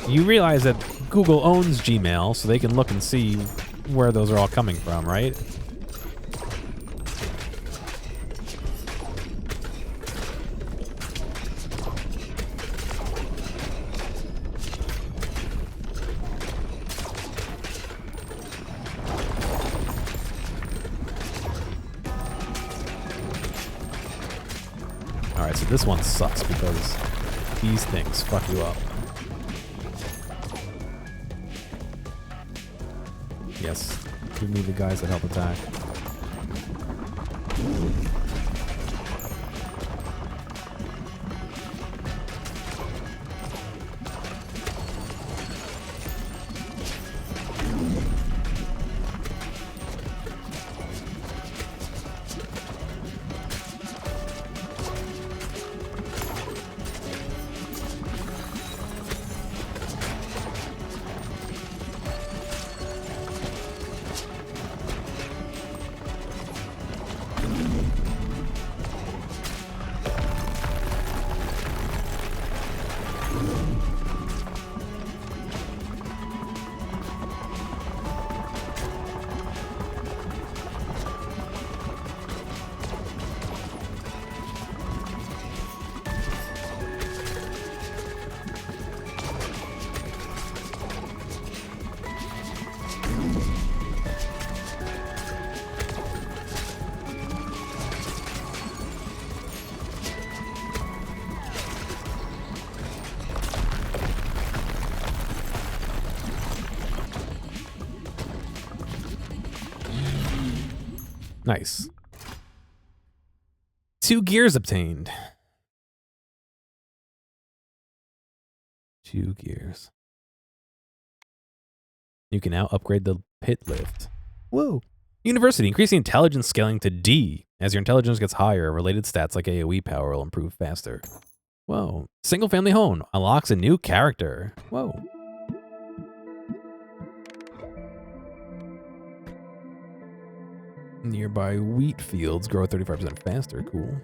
You realize that Google owns Gmail, so they can look and see where those are all coming from, right? Alright, so this one sucks because these things fuck you up. Yes, give me the guys that help attack. Nice. 2 gears obtained. 2 gears. You can now upgrade the pit lift. Whoa. University, increasing intelligence scaling to D. As your intelligence gets higher, related stats like AoE power will improve faster. Whoa. Single family home unlocks a new character. Whoa. Nearby wheat fields grow 35% faster. Cool.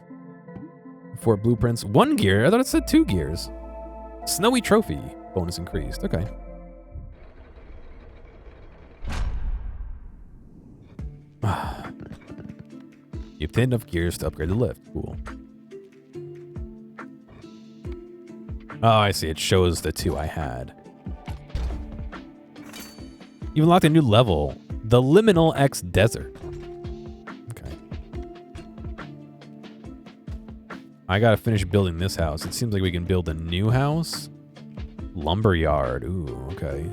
4 blueprints. 1 gear? I thought it said 2 gears. Snowy trophy. Bonus increased. Okay. You obtained enough gears to upgrade the lift. Cool. Oh, I see. It shows the 2 I had. You unlocked a new level. The Liminal X Desert. Okay. I gotta finish building this house. It seems like we can build a new house. Lumberyard. Ooh, okay.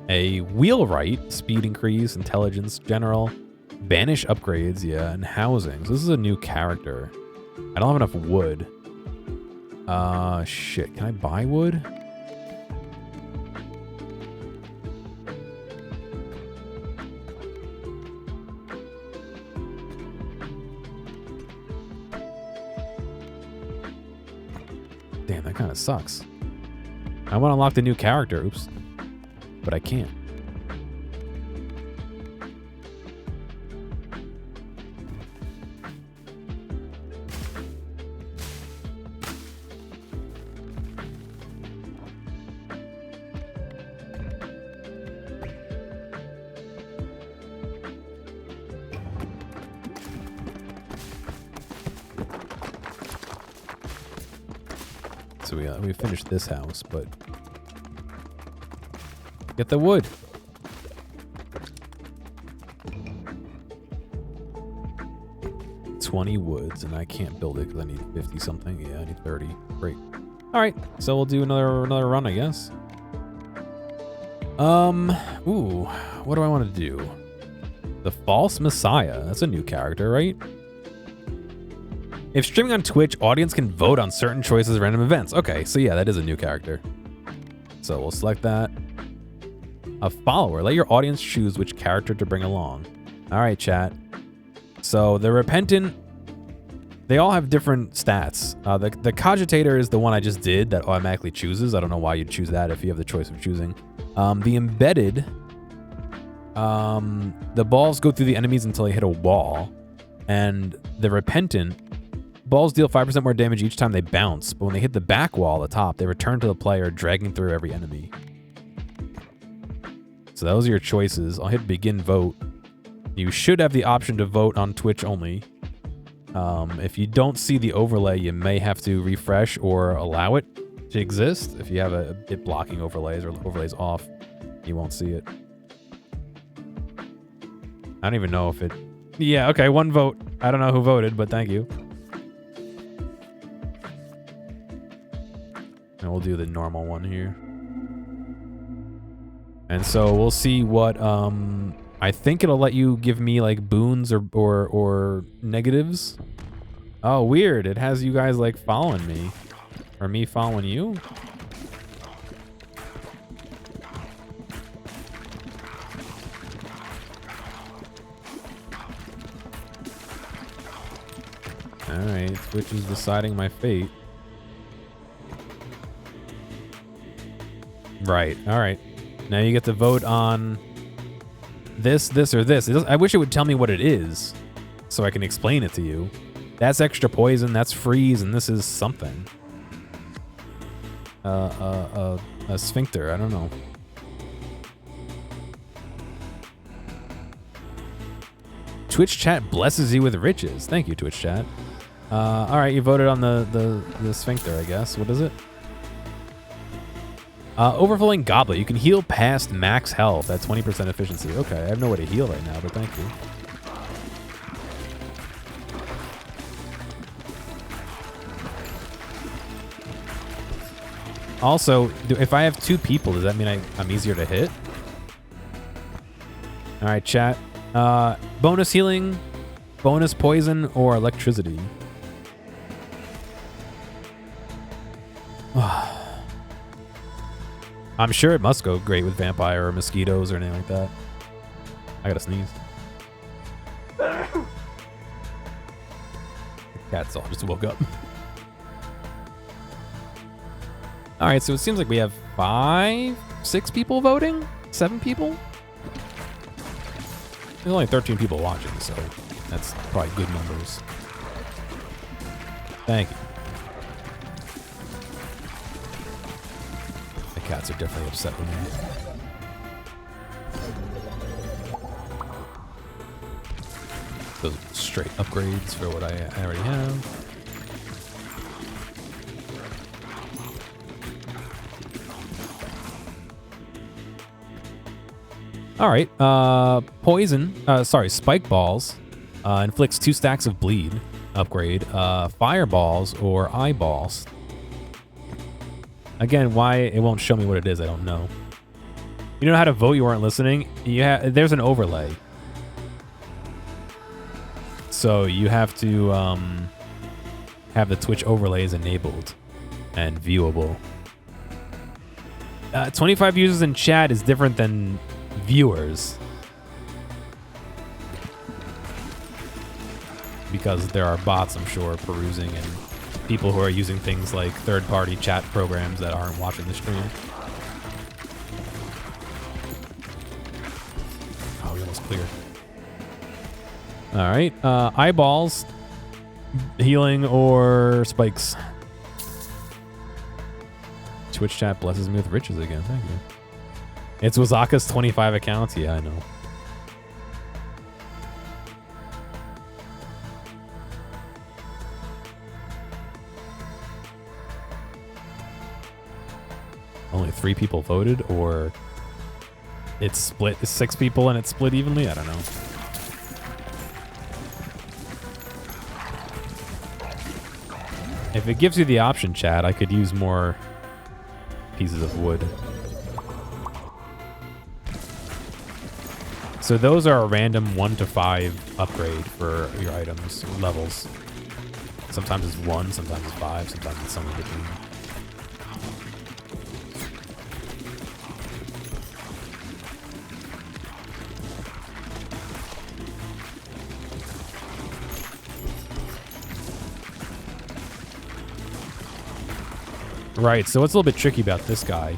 A wheelwright. Speed increase. Intelligence. General. Banish upgrades, yeah, and housing. So this is a new character. I don't have enough wood. Shit. Can I buy wood? Damn, that kind of sucks. I want to unlock the new character. Oops. But I can't. So we finished this house, but get the wood. $20 woods, and I can't build it because I need 50 something. Yeah, I need 30. Great. All right, so we'll do another run, I guess. Ooh, what do I want to do? The False Messiah. That's a new character, right? If streaming on Twitch, audience can vote on certain choices at random events. Okay, so yeah, that is a new character. So we'll select that. A follower. Let your audience choose which character to bring along. All right, chat. So the Repentant, they all have different stats. The Cogitator is the one I just did that automatically chooses. I don't know why you'd choose that if you have the choice of choosing. The Embedded, the balls go through the enemies until they hit a wall. And the Repentant, balls deal 5% more damage each time they bounce, but when they hit the back wall at the top, they return to the player, dragging through every enemy. So those are your choices. I'll hit begin vote. You should have the option to vote on Twitch only. If you don't see the overlay, you may have to refresh or allow it to exist. If you have it blocking overlays or overlays off, you won't see it. I don't even know if it... Yeah, okay, 1 vote. I don't know who voted, but thank you. And we'll do the normal one here. And so we'll see what, I think it'll let you give me like boons or negatives. Oh, weird. It has you guys like following me. Or me following you. Alright, Twitch is deciding my fate. Right, alright. Now you get to vote on this, this, or this. I wish it would tell me what it is so I can explain it to you. That's extra poison, that's freeze, and this is something. A sphincter, I don't know. Twitch chat blesses you with riches. Thank you, Twitch chat. Alright, you voted on the sphincter, I guess. What is it? Overflowing Goblet. You can heal past max health at 20% efficiency. Okay, I have no way to heal right now, but thank you. Also, if I have 2 people, does that mean I'm easier to hit? All right, chat. Bonus healing, bonus poison, or electricity. I'm sure it must go great with vampire or mosquitoes or anything like that. I gotta sneeze. The cats all just woke up. All right, so it seems like we have 6 people voting? 7 people? There's only 13 people watching, so that's probably good numbers. Thank you. The cats are definitely upset with me. Those are straight upgrades for what I already have. All right, spike balls inflicts 2 stacks of bleed. Upgrade, fireballs or eyeballs. Again, why it won't show me what it is, I don't know. You know how to vote, you weren't listening? There's an overlay. So you have to have the Twitch overlays enabled and viewable. 25 users in chat is different than viewers, because there are bots, I'm sure, perusing, and people who are using things like third-party chat programs that aren't watching the stream. Oh, we almost cleared. All right, eyeballs, healing, or spikes. Twitch chat blesses me with riches again. Thank you. It's Wazaka's 25 accounts. Yeah, I know. Only 3 people voted, or it's split. 6 people and it's split evenly? I don't know. If it gives you the option, chat, I could use more pieces of wood. So those are a random 1 to 5 upgrade for your items levels. Sometimes it's 1, sometimes it's 5, sometimes it's something between. Right, so what's a little bit tricky about this guy?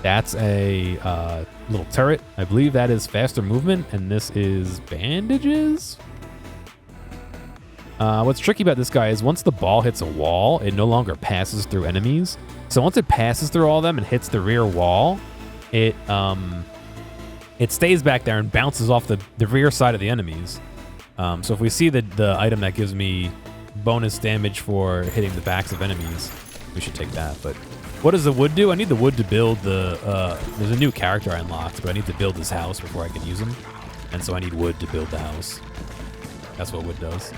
That's a little turret. I believe that is faster movement, and this is bandages? What's tricky about this guy is once the ball hits a wall, it no longer passes through enemies. So once it passes through all of them and hits the rear wall, it stays back there and bounces off the rear side of the enemies. So if we see the item that gives me bonus damage for hitting the backs of enemies, we should take that. But what does the wood do? I need the wood to build the... there's a new character I unlocked, but I need to build this house before I can use him. And so I need wood to build the house. That's what wood does.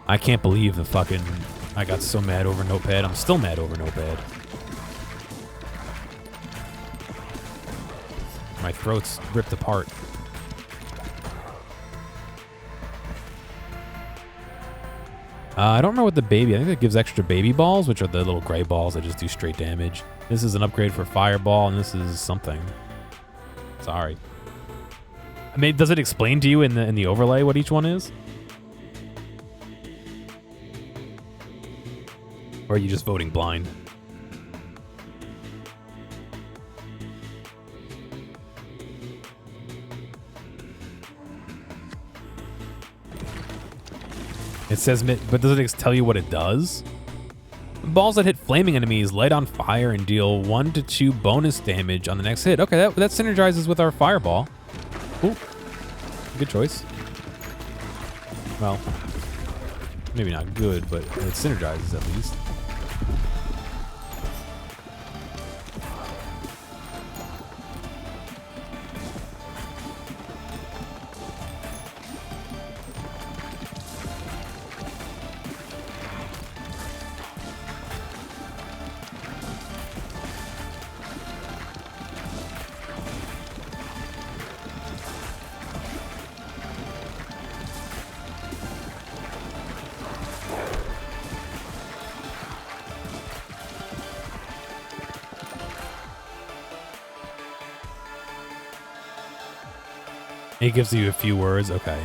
I can't believe the fucking... I got so mad over Notepad. I'm still mad over Notepad. My throat's ripped apart. I don't remember what the baby... I think it gives extra baby balls, which are the little gray balls that just do straight damage. This is an upgrade for fireball, and this is something. Sorry. I mean, does it explain to you in the overlay what each one is? Or are you just voting blind? It says, but does it tell you what it does? Balls that hit flaming enemies light on fire and deal 1 to 2 bonus damage on the next hit. Okay, that synergizes with our fireball. Ooh, good choice. Well, maybe not good, but it synergizes at least. It gives you a few words. Okay.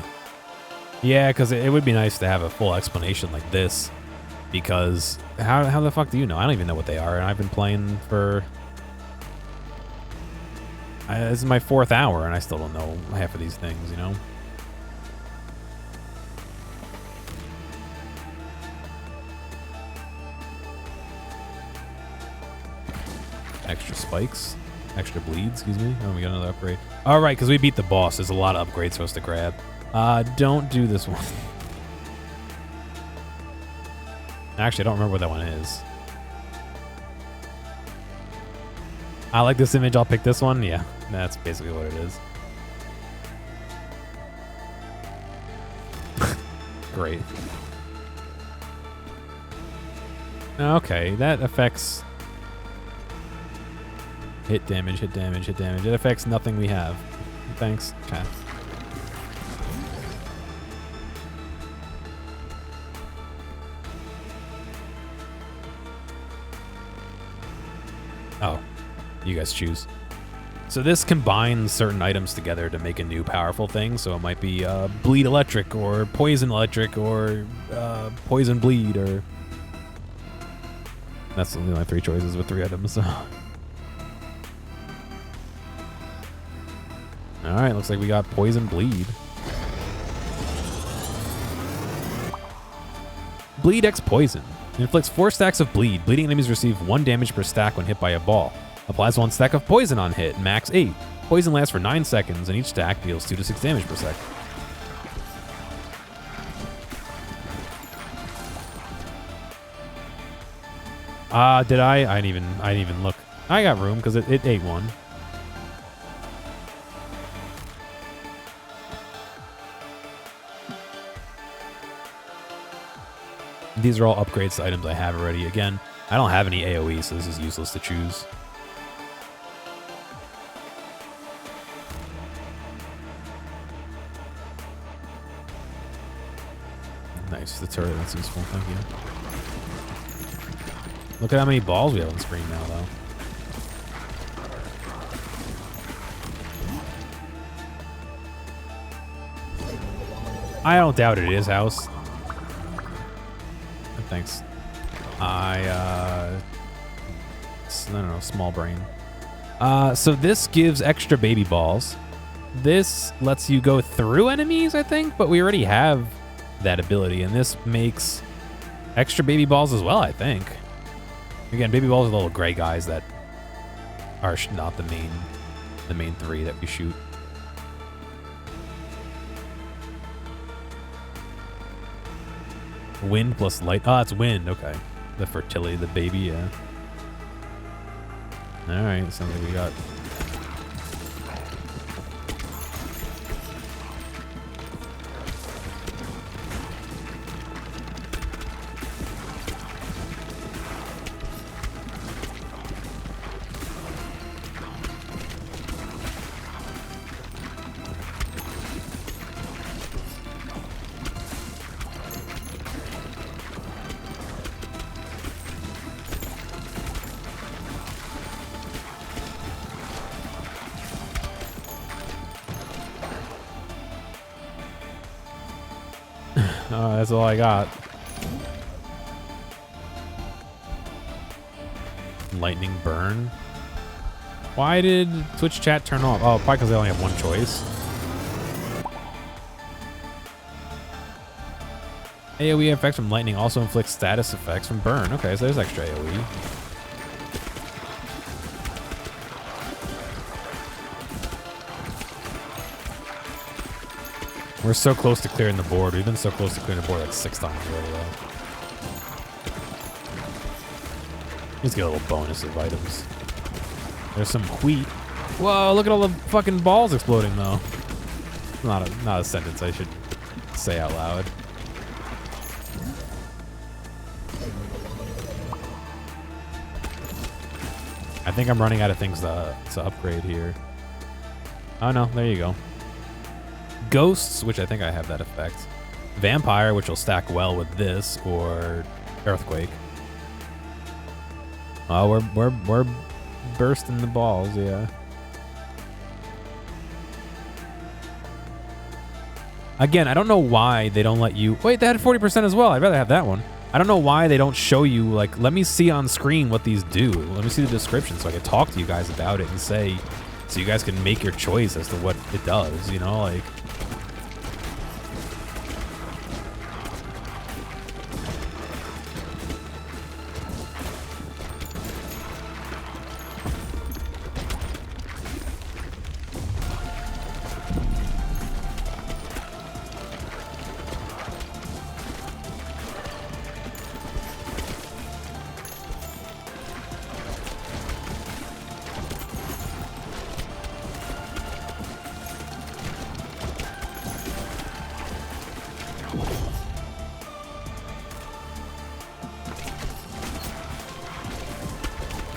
Yeah, because it would be nice to have a full explanation like this. Because how the fuck do you know? I don't even know what they are, and I've been playing for... this is my 4th hour, and I still don't know half of these things, you know? Extra spikes. Extra bleed, excuse me. Oh, we got another upgrade. All right, because we beat the boss. There's a lot of upgrades for us to grab. Don't do this one. Actually, I don't remember what that one is. I like this image. I'll pick this one. Yeah, that's basically what it is. Great. Okay, that affects... Hit damage, hit damage, hit damage. It affects nothing we have. Thanks. Okay. Oh, you guys choose. So this combines certain items together to make a new powerful thing. So it might be bleed electric or poison electric or poison bleed or... That's only my 3 choices with 3 items. So. All right, looks like we got poison bleed. Bleed X poison. It inflicts 4 stacks of bleed. Bleeding enemies receive 1 damage per stack when hit by a ball. Applies 1 stack of poison on hit, max 8. Poison lasts for 9 seconds, and each stack deals 2 to 6 damage per second. Did I? I didn't even look. I got room because it ate 1. These are all upgrades to items I have already. Again, I don't have any AoE, so this is useless to choose. Nice, the turret, that's useful, thank you. Look at how many balls we have on screen now, though. I don't doubt it is house. Thanks. I don't know, small brain. So this gives extra baby balls. This lets you go through enemies, I think, but we already have that ability, and this makes extra baby balls as well, I think. Again, baby balls are little gray guys that are not the main 3 that we shoot. Wind plus light. Oh, it's wind. Okay. The fertility of the baby, yeah. All right. Sounds like we got... that's all I got. Lightning burn. Why did Twitch chat turn off? Oh, probably because they only have 1 choice. AoE effects from lightning also inflicts status effects from burn. Okay, so there's extra AoE. We're so close to clearing the board. We've been so close to clearing the board like 6 times already, though. Let's get a little bonus of items. There's some wheat. Whoa, look at all the fucking balls exploding, though. Not a sentence I should say out loud. I think I'm running out of things to upgrade here. Oh, no, there you go. Ghosts, which I think I have that effect. Vampire, which will stack well with this, or Earthquake. Oh, we're bursting the balls, yeah. Again, I don't know why they don't let you... Wait, they had 40% as well. I'd rather have that one. I don't know why they don't show you, like, let me see on screen what these do. Let me see the description so I can talk to you guys about it and say... So you guys can make your choice as to what it does, you know? Like...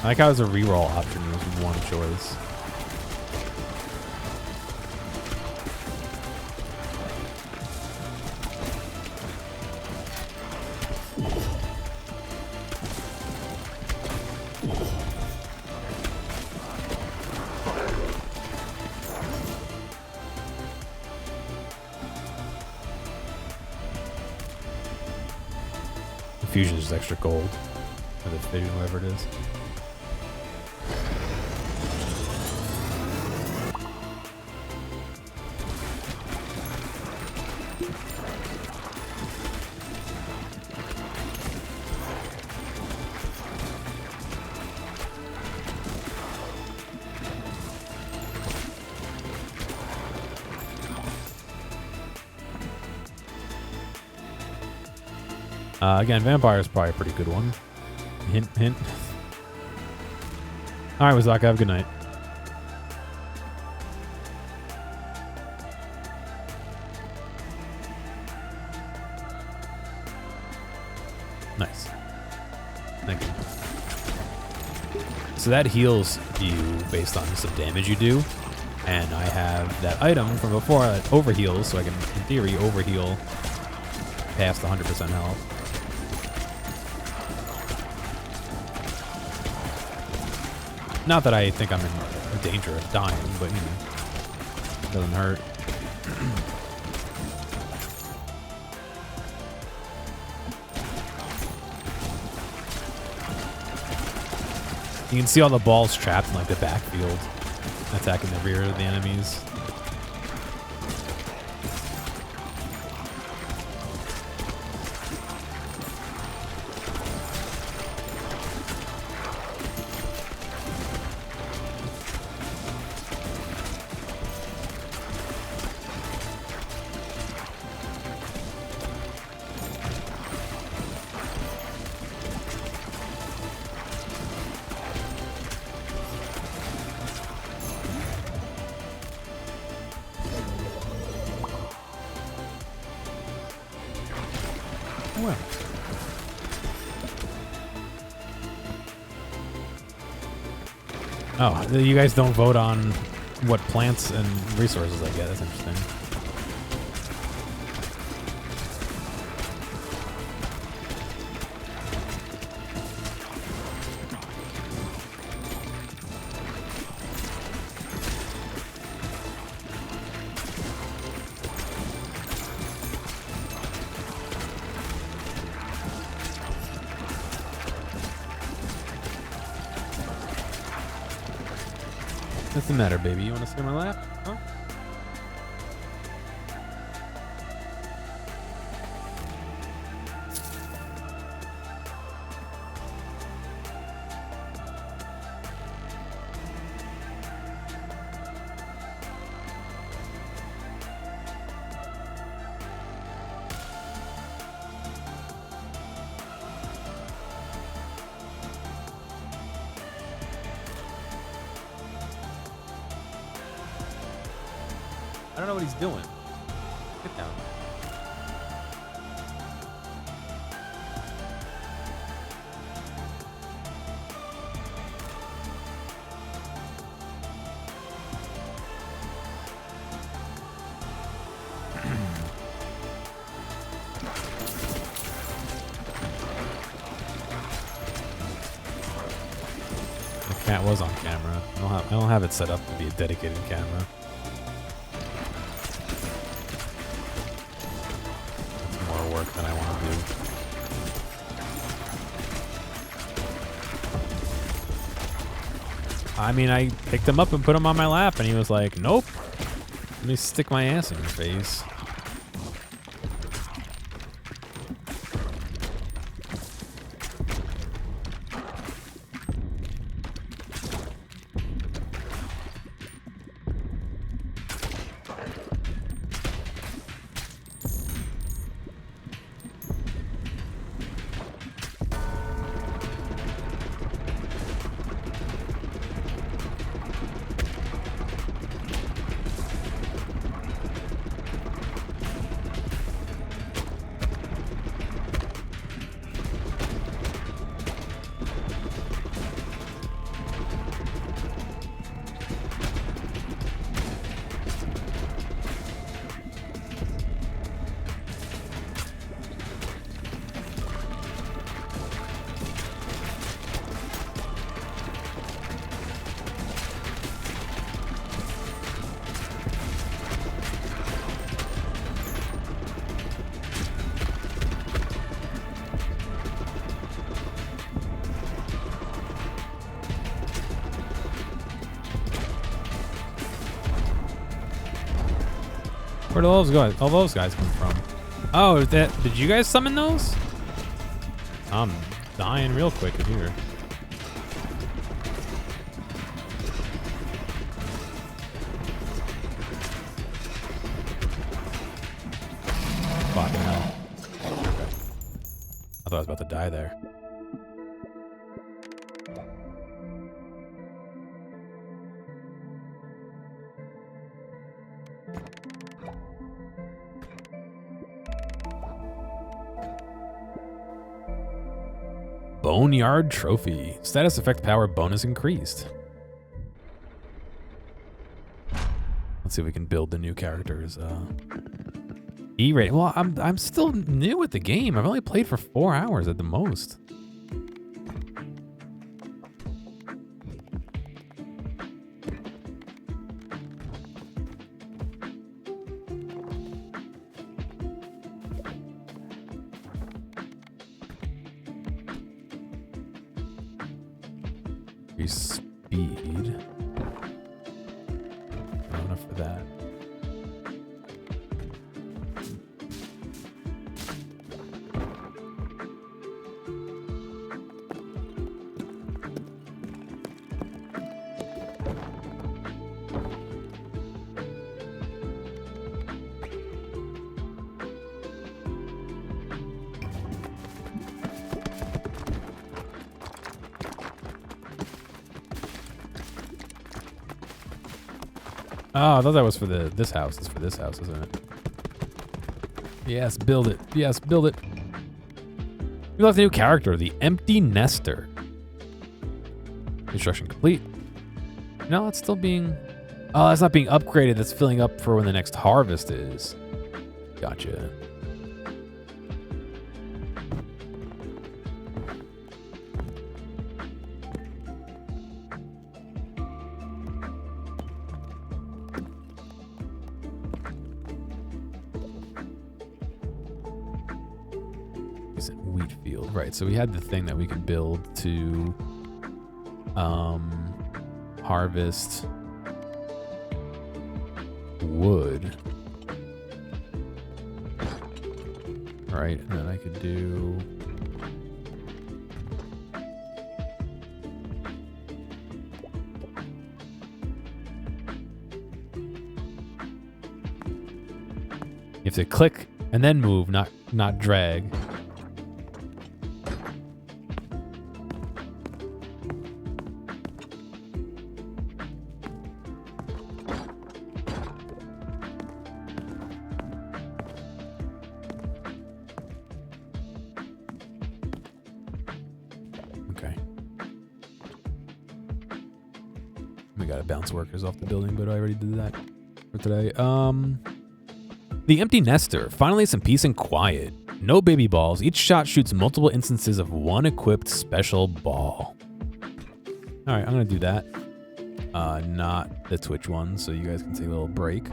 I like how there's a reroll option. There's one choice. The fusion is just extra gold. Or the fission, whatever it is. Again, Vampire is probably a pretty good one. Hint, hint. All right, Wazaka, have a good night. Nice. Thank you. So that heals you based on some damage you do. And I have that item from before that overheals, so I can, in theory, overheal past 100% health. Not that I think I'm in danger of dying, but, you know, it doesn't hurt. You can see all the balls trapped in, like, the backfield, attacking the rear of the enemies. Well. Oh, you guys don't vote on what plants and resources I get. That's interesting. What's the matter, baby? You want to sit on my lap? Huh? I don't know what he's doing. Get down. The cat was on camera. I don't have it set up to be a dedicated camera. that I want to do. I mean, I picked him up and put him on my lap, and he was like, nope. Let me stick my ass in your face. Where do all those guys come from? Oh, did you guys summon those? I'm dying real quick in here. Fucking hell. Okay. I thought I was about to die there. Boneyard Trophy. Status effect power bonus increased. Let's see if we can build the new characters. E-rating. Well, I'm still new at the game. I've only played for 4 hours at the most. Speed. Not enough for that. Oh, I thought that was for this house. It's for this house, isn't it? Yes, build it. Yes, build it. We left a new character, the Empty Nester. Construction complete. No, it's still being... Oh, it's not being upgraded. That's filling up for when the next harvest is. Gotcha. Wheat field, right? So we had the thing that we could build to harvest wood, right? And then I could do you have to click and then move, not drag. We gotta bounce workers off the building, but I already did that for today. The Empty Nester. Finally some peace and quiet. No baby balls. Each shot shoots multiple instances of one equipped special ball. All right, I'm gonna do that. Not the Twitch one, so you guys can take a little break.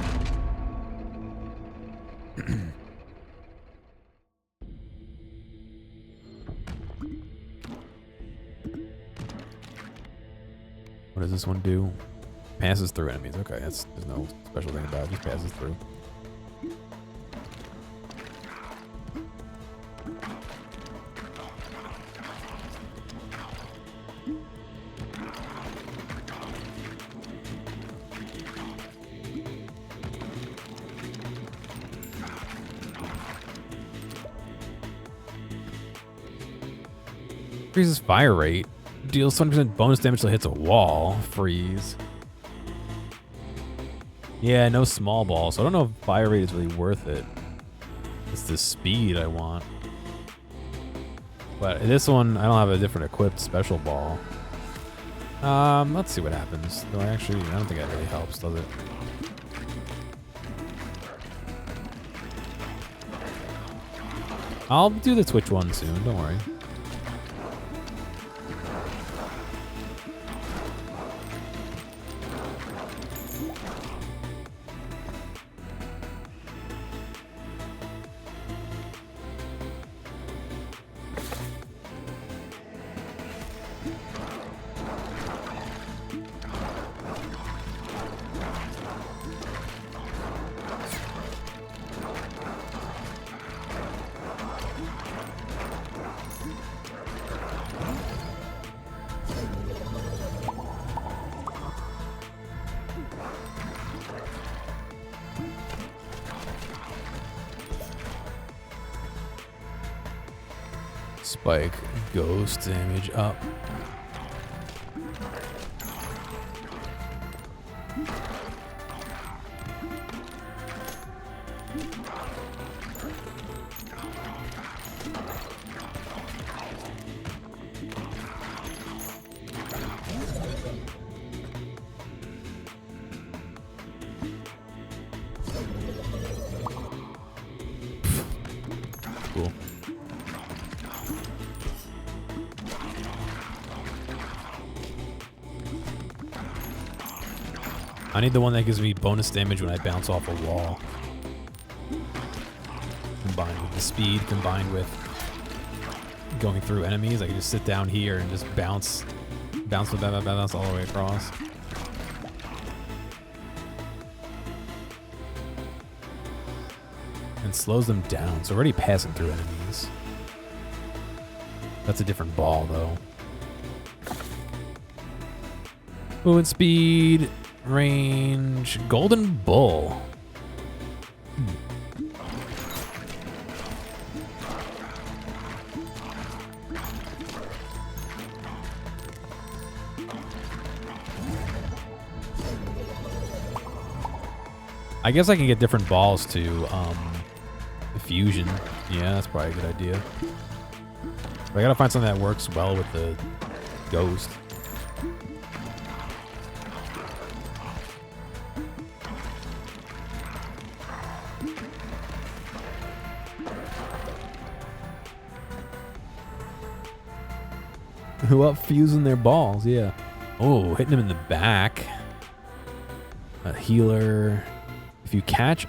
What does this one do? Passes through enemies. Okay, there's no special thing about it. Just passes through. Increases fire rate. Deals 20% bonus damage till it hits a wall. Freeze. Yeah, no small ball, so I don't know if fire rate is really worth it. It's the speed I want. But this one, I don't have a different equipped special ball. Let's see what happens. No, actually, I don't think that really helps, does it? I'll do the Twitch one soon, don't worry. Spike ghost damage up. Cool. I need the one that gives me bonus damage when I bounce off a wall. Combined with the speed, combined with going through enemies. I can just sit down here and just bounce all the way across. And slows them down, so already passing through enemies. That's a different ball, though. Movement speed. Range, Golden Bull. I guess I can get different balls to fusion. Yeah, that's probably a good idea. But I gotta find something that works well with the ghost. Who up fusing their balls? Yeah. Oh, hitting him in the back. A healer. If you catch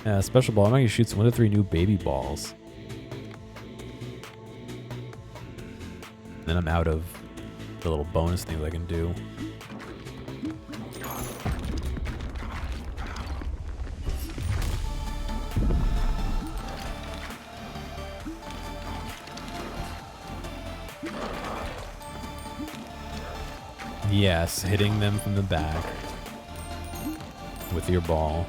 a special ball, I'm not gonna shoot 1 to 3 new baby balls. Then I'm out of the little bonus things I can do. Yes, hitting them from the back with your ball.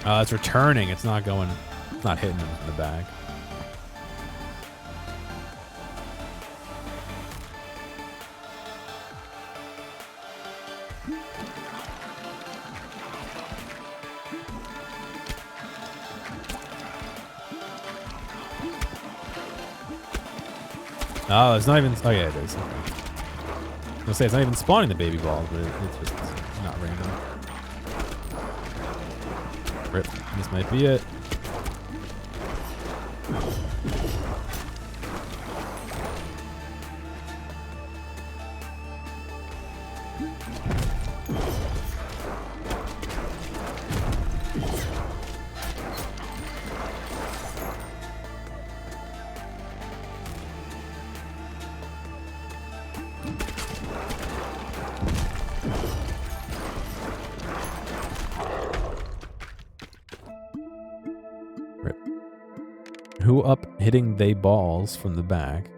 It's returning. It's not going, it's not hitting them from the back. Oh, it's not even. Oh, yeah, it is. Okay. I was gonna say it's not even spawning the baby balls, but it's just not random. Rip. This might be it. Who up hitting they balls from the back?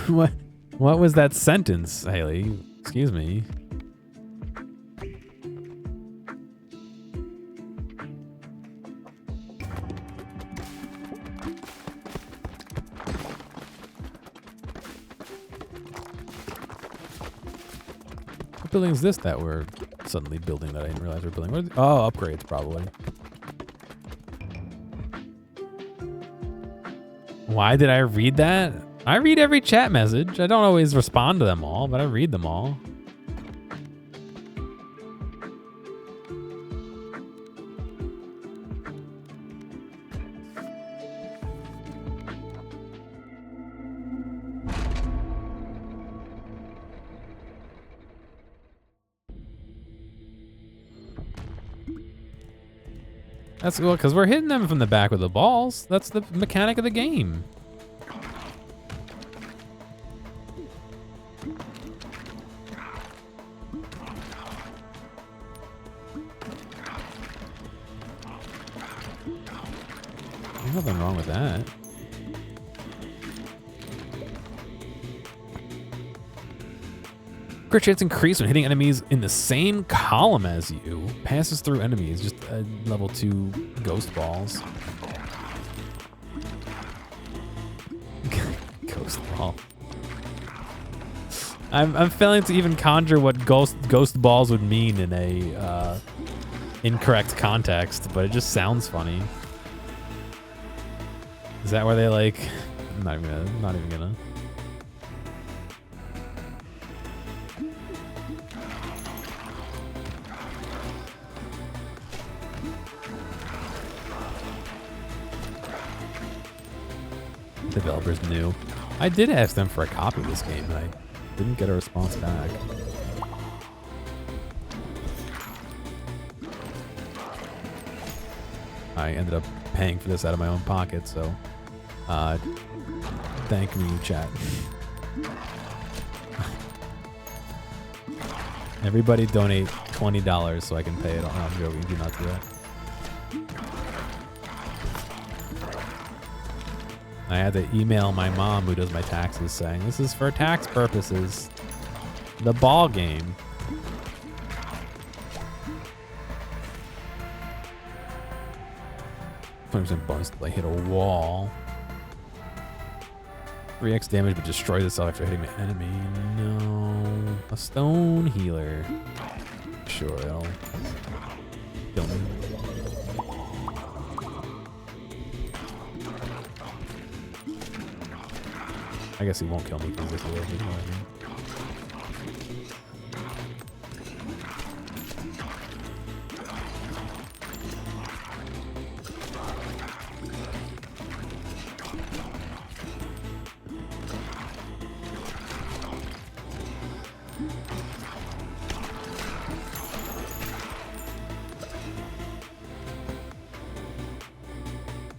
What was that sentence, Haley? Excuse me. What building is this that we're suddenly building that I didn't realize we're building? What oh, upgrades probably. Why did I read that? I read every chat message. I don't always respond to them all, but I read them all. That's cool, because we're hitting them from the back with the balls. That's the mechanic of the game. There's nothing wrong with that. Crit chance increase when hitting enemies in the same column as you. Passes through enemies, just level 2 ghost balls. Ghost ball. I'm failing to even conjure what ghost balls would mean in a incorrect context, but it just sounds funny. Is that where they like? I'm not even gonna. Developers knew. I did ask them for a copy of this game, and I didn't get a response back. I ended up paying for this out of my own pocket, so thank me, chat. Everybody donate $20 so I can pay it. Oh, I'm joking. Do not do that. I had to email my mom, who does my taxes, saying this is for tax purposes. The ball game. 20% bonus to hit a wall. 3x damage, but destroys itself after hitting the enemy. No. A stone healer. Sure, that'll kill me. I guess he won't kill me because it's a little bit more.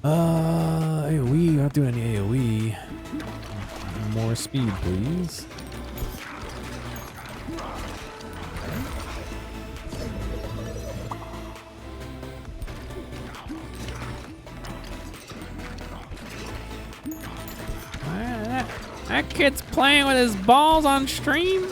AoE, not doing any AoE. More speed, please. That kid's playing with his balls on stream.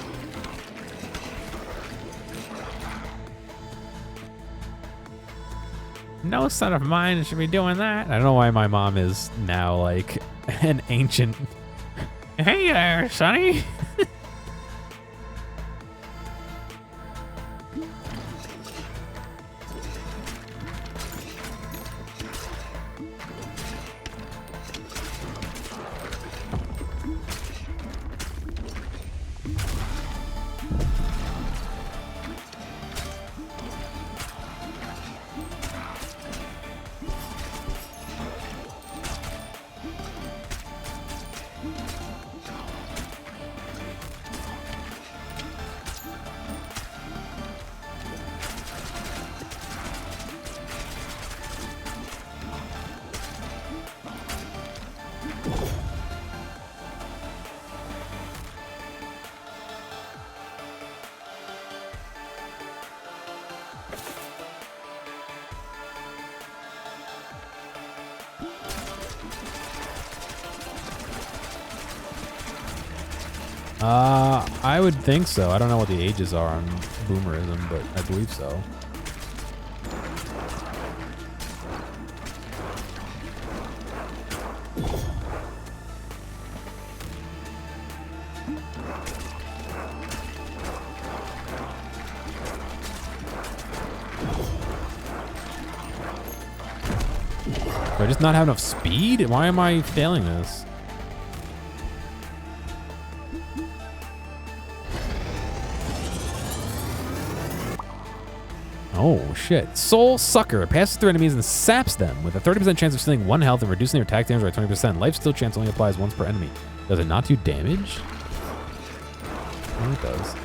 No son of mine should be doing that. I don't know why my mom is now like an ancient. Hey there, Sonny. I would think so. I don't know what the ages are on boomerism, but I believe so. Do I just not have enough speed? Why am I failing this? Oh, shit. Soul Sucker passes through enemies and saps them with a 30% chance of stealing 1 health and reducing their attack damage by 20%. Life steal chance only applies once per enemy. Does it not do damage? Oh, it does.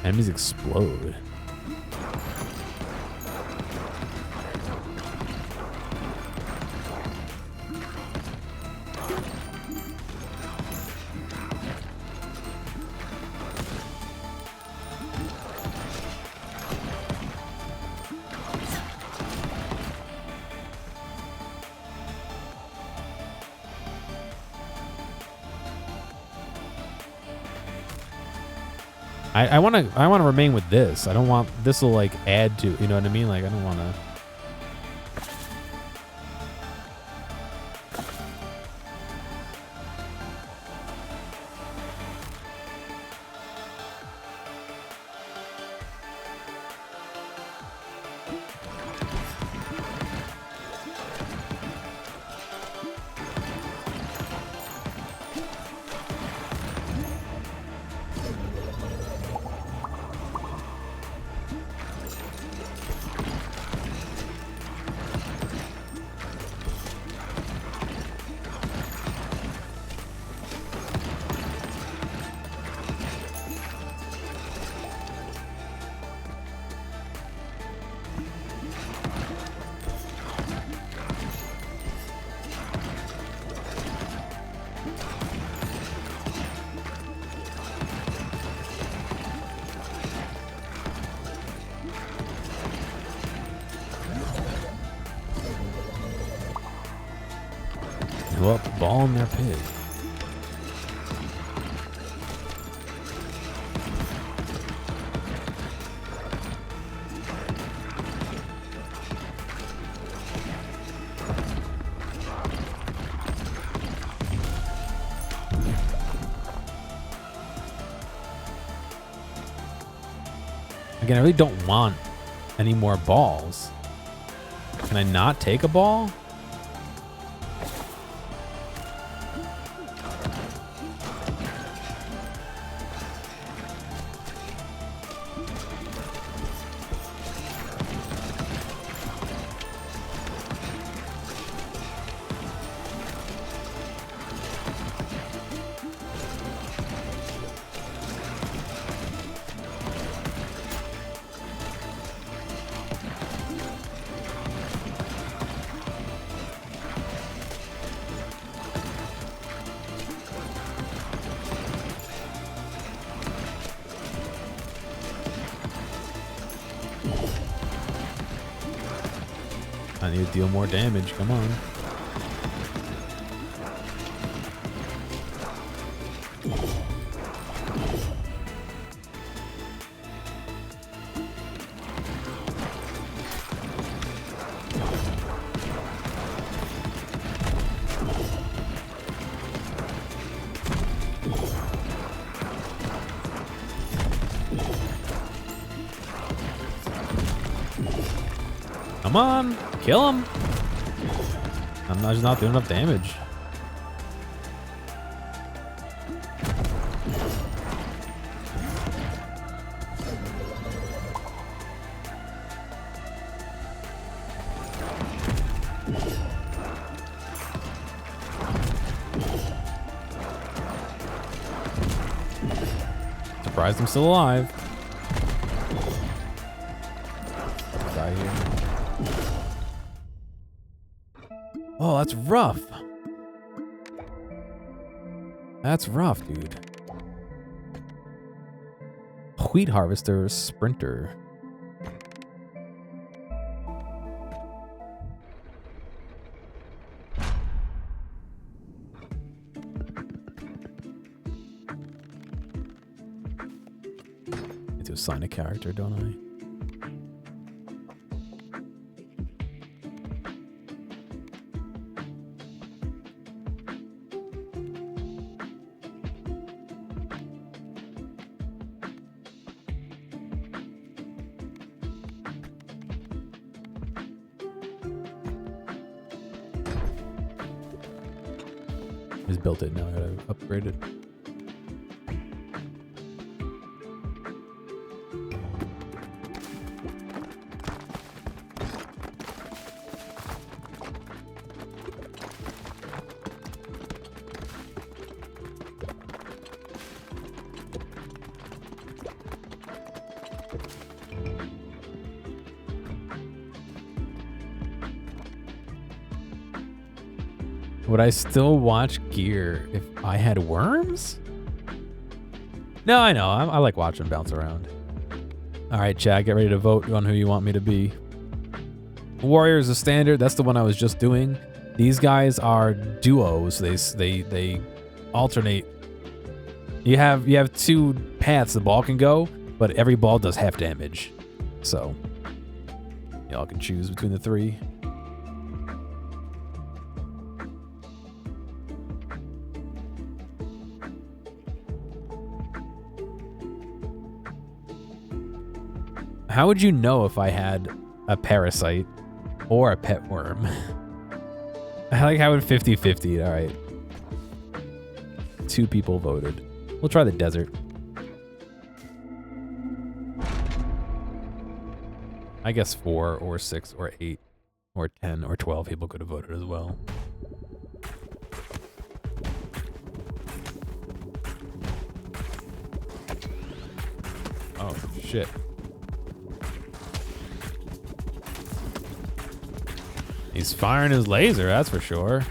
Enemies explode. I want to remain with this. I don't want this will like add to, you know what I mean? Like I don't want to. Go up, ball in their pig. Again, I really don't want any more balls. Can I not take a ball? I need to deal more damage. Come on. Come on. Kill him. I'm just not doing enough damage. Surprised I'm still alive. Die here. that's rough. That's rough, dude. Wheat harvester, sprinter. Need to assign a character, don't I? Just built it, now I gotta upgrade it. Would I still watch Gear if I had worms? No, I know. I like watching bounce around. All right, chat, get ready to vote on who you want me to be. Warriors is standard. That's the one I was just doing. These guys are duos. They alternate. You have two paths the ball can go, but every ball does half damage. So y'all can choose between the three. How would you know if I had a parasite or a pet worm? I like how it 50-50. All right. 2 people voted. We'll try the desert. I guess 4 or 6 or 8 or 10 or 12 people could have voted as well. Oh, shit. He's firing his laser, that's for sure.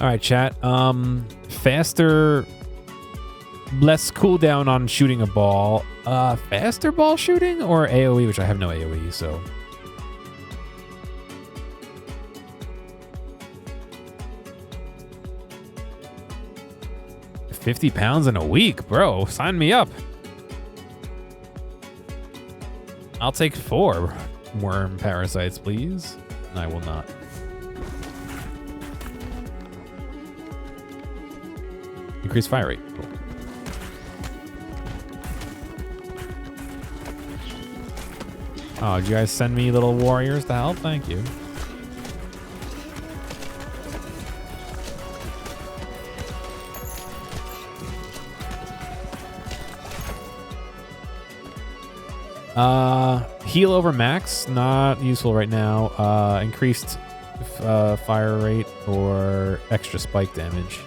All right, chat. Faster, less cooldown on shooting a ball. Faster ball shooting or AoE, which I have no AoE, so. £50 in a week, bro. Sign me up. I'll take 4 worm parasites, please. I will not. Increase fire rate. Cool. Oh, did you guys send me little warriors to help? Thank you. Heal over max, not useful right now. Increased fire rate or extra spike damage.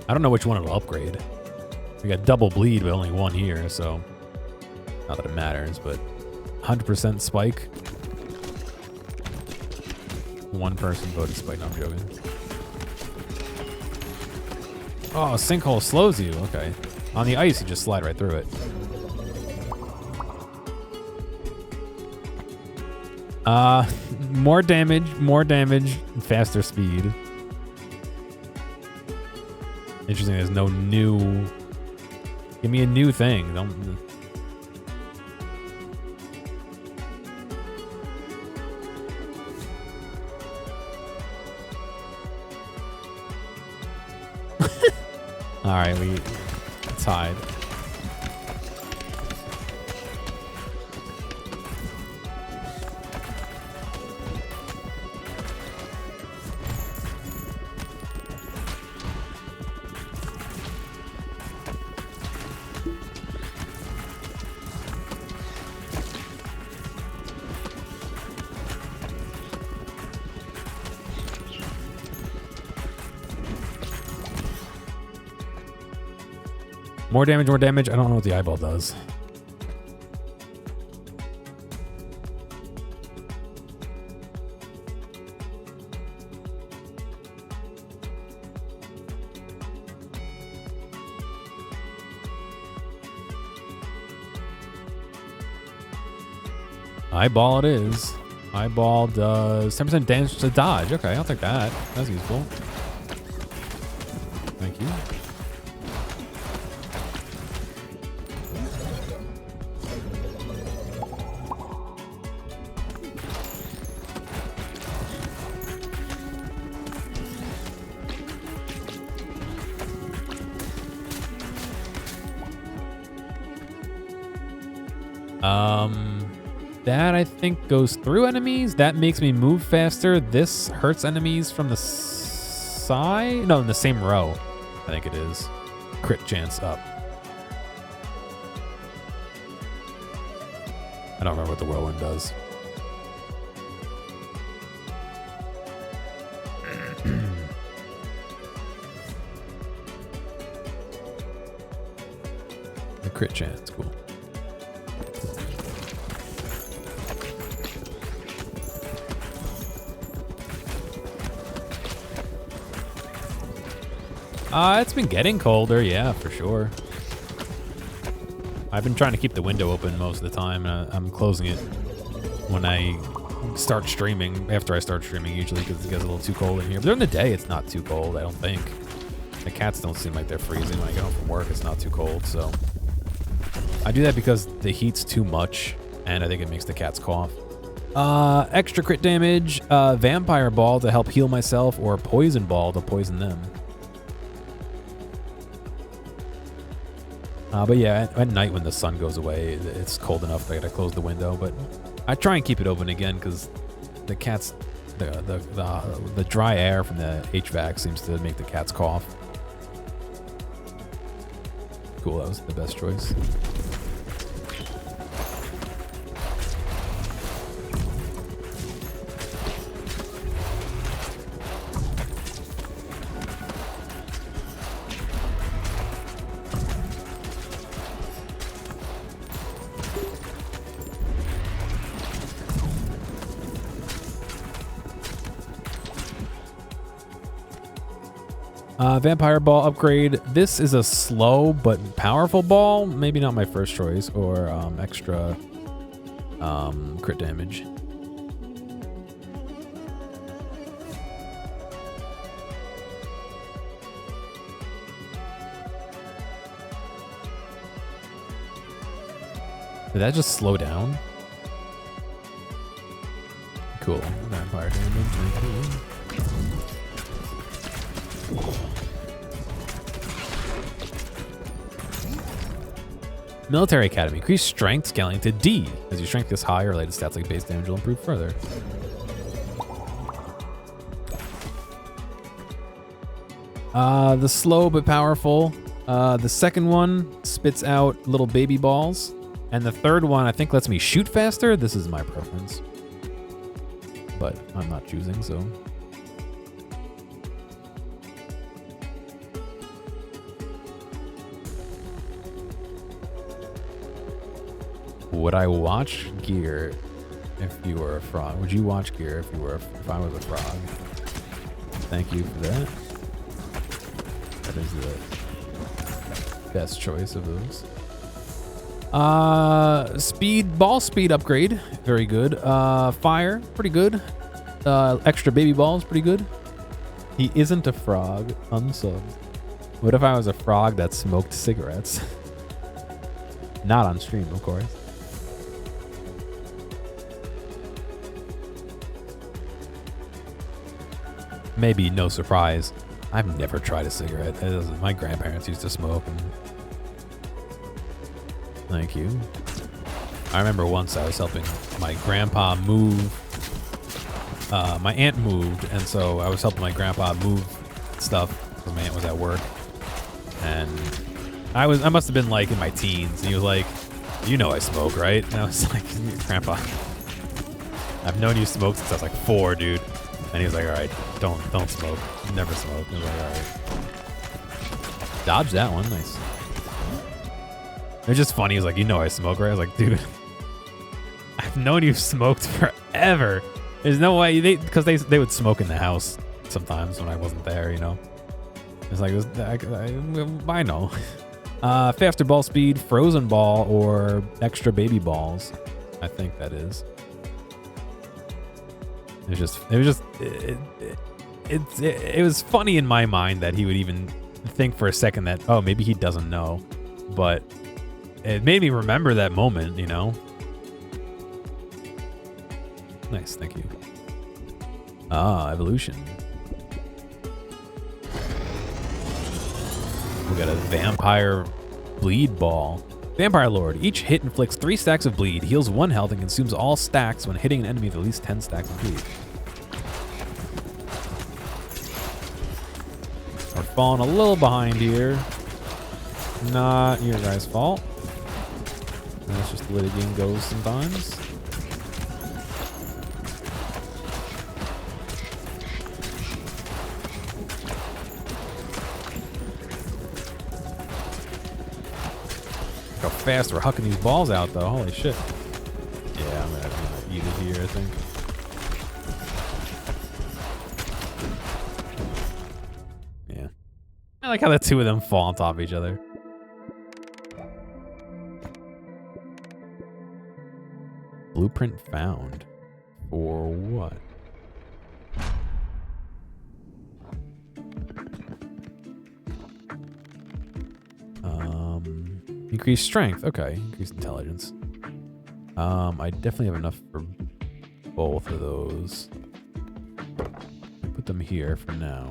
I don't know which one it'll upgrade. We got double bleed, but only 1 here, so not that it matters, but 100% spike. 1 person voted spike. No, I'm joking. Oh, sinkhole slows you. Okay. On the ice, you just slide right through it. More damage, faster speed. Interesting, there's no new... Give me a new thing. Don't... Alright, we tied. More damage, more damage. I don't know what the eyeball does. Eyeball it is. Eyeball does 10% damage to dodge. Okay, I'll take that. That's useful. Thank you. That I think goes through enemies. That makes me move faster. This hurts enemies from the side. No, in the same row. I think it is. Crit chance up. I don't remember what the whirlwind does. The crit chance, cool. It's been getting colder, yeah, for sure. I've been trying to keep the window open most of the time. I'm closing it when I start streaming, after I start streaming usually, because it gets a little too cold in here. But during the day, it's not too cold, I don't think. The cats don't seem like they're freezing. When I get home from work, it's not too cold, so. I do that because the heat's too much, and I think it makes the cats cough. Extra crit damage, Vampire Ball to help heal myself, or Poison Ball to poison them. But yeah, at night when the sun goes away, it's cold enough that I close the window. But I try and keep it open again because the cats, the dry air from the HVAC seems to make the cats cough. Cool, that was the best choice. Vampire Ball upgrade. This is a slow but powerful ball. Maybe not my first choice. Or extra crit damage. Did that just slow down? Cool. Vampire damage. Military Academy. Increase strength scaling to D. As your strength gets higher, related stats like base damage will improve further. The slow but powerful. The second one spits out little baby balls. And the third one, I think, lets me shoot faster. This is my preference. But I'm not choosing, so. Would I watch Gear if you were a frog? Would you watch Gear if I was a frog? Thank you for that. That is the best choice of those. Ball speed upgrade, very good. Fire, pretty good. Extra baby balls, pretty good. He isn't a frog, unsubbed. What if I was a frog that smoked cigarettes? Not on stream, of course. Maybe no surprise. I've never tried a cigarette. My grandparents used to smoke. And thank you. I remember once I was helping my grandpa move. My aunt moved, and so I was helping my grandpa move stuff because my aunt was at work. And I must have been like in my teens, and he was like, "You know I smoke, right?" And I was like, "Grandpa, I've known you smoke since I was like 4, dude." And he was like, "All right, don't smoke. Never smoke." I was like, "All right." Dodge that one, nice. It's just funny. He's like, you know I smoke, right? I was like, dude, I've known you've smoked forever. There's no way because they would smoke in the house sometimes when I wasn't there, you know. It's like I know. Faster ball speed, frozen ball, or extra baby balls. I think that is. It was funny in my mind that he would even think for a second that, oh, maybe he doesn't know, but it made me remember that moment, you know. Nice, thank you. Evolution. We got a vampire bleed ball. Vampire Lord. Each hit inflicts 3 stacks of bleed, heals 1 health, and consumes all stacks when hitting an enemy with at least 10 stacks of bleed. We're falling a little behind here. Not your guys' fault. That's just the way the game goes sometimes. How fast we're hucking these balls out, though. Holy shit. Yeah, I'm gonna eat it here, I think. Yeah. I like how the two of them fall on top of each other. Blueprint found. For what? Increased strength. Okay. Increased intelligence. I definitely have enough for both of those. I put them here for now.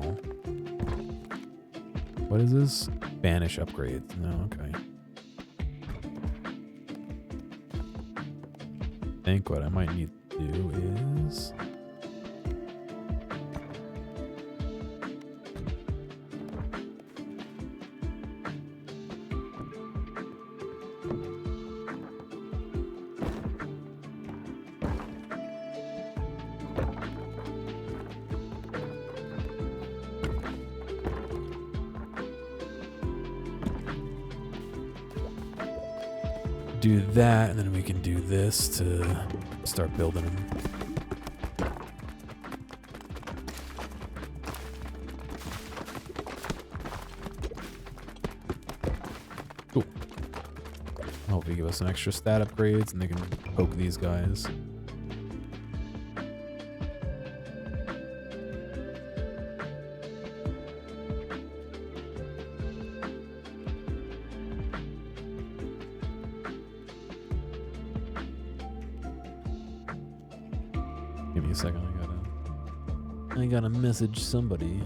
What is this? Banish upgrades. No, okay. I think what I might need to do is... do that, and then we can do this to start building them. Cool. I hope they give us some extra stat upgrades, and they can poke these guys. Give me a second, I gotta message somebody.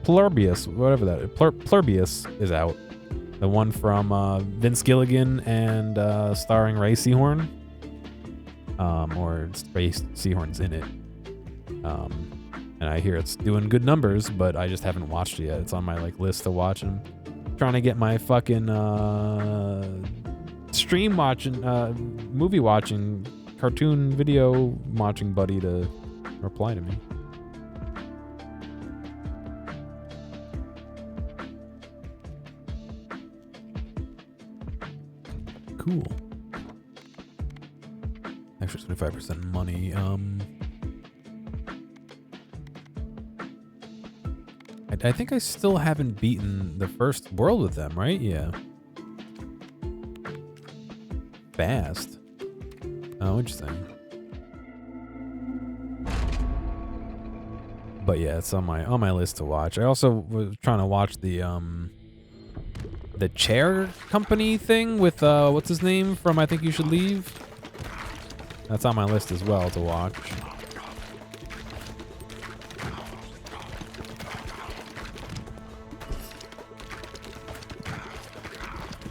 Plurbius, whatever that is. Plurbius is out. The one from Vince Gilligan and starring Ray Seahorn. Or Ray Seahorn's in it. And I hear it's doing good numbers, but I just haven't watched it yet. It's on my list to watch. I'm trying to get my fucking stream watching, movie watching, cartoon video watching buddy to reply to me. Cool. Extra 25% money. I think I still haven't beaten the first world with them, right? Yeah. Fast. Oh, interesting. But yeah, it's on my list to watch. I also was trying to watch the chair company thing with what's his name from I Think You Should Leave. That's on my list as well to watch.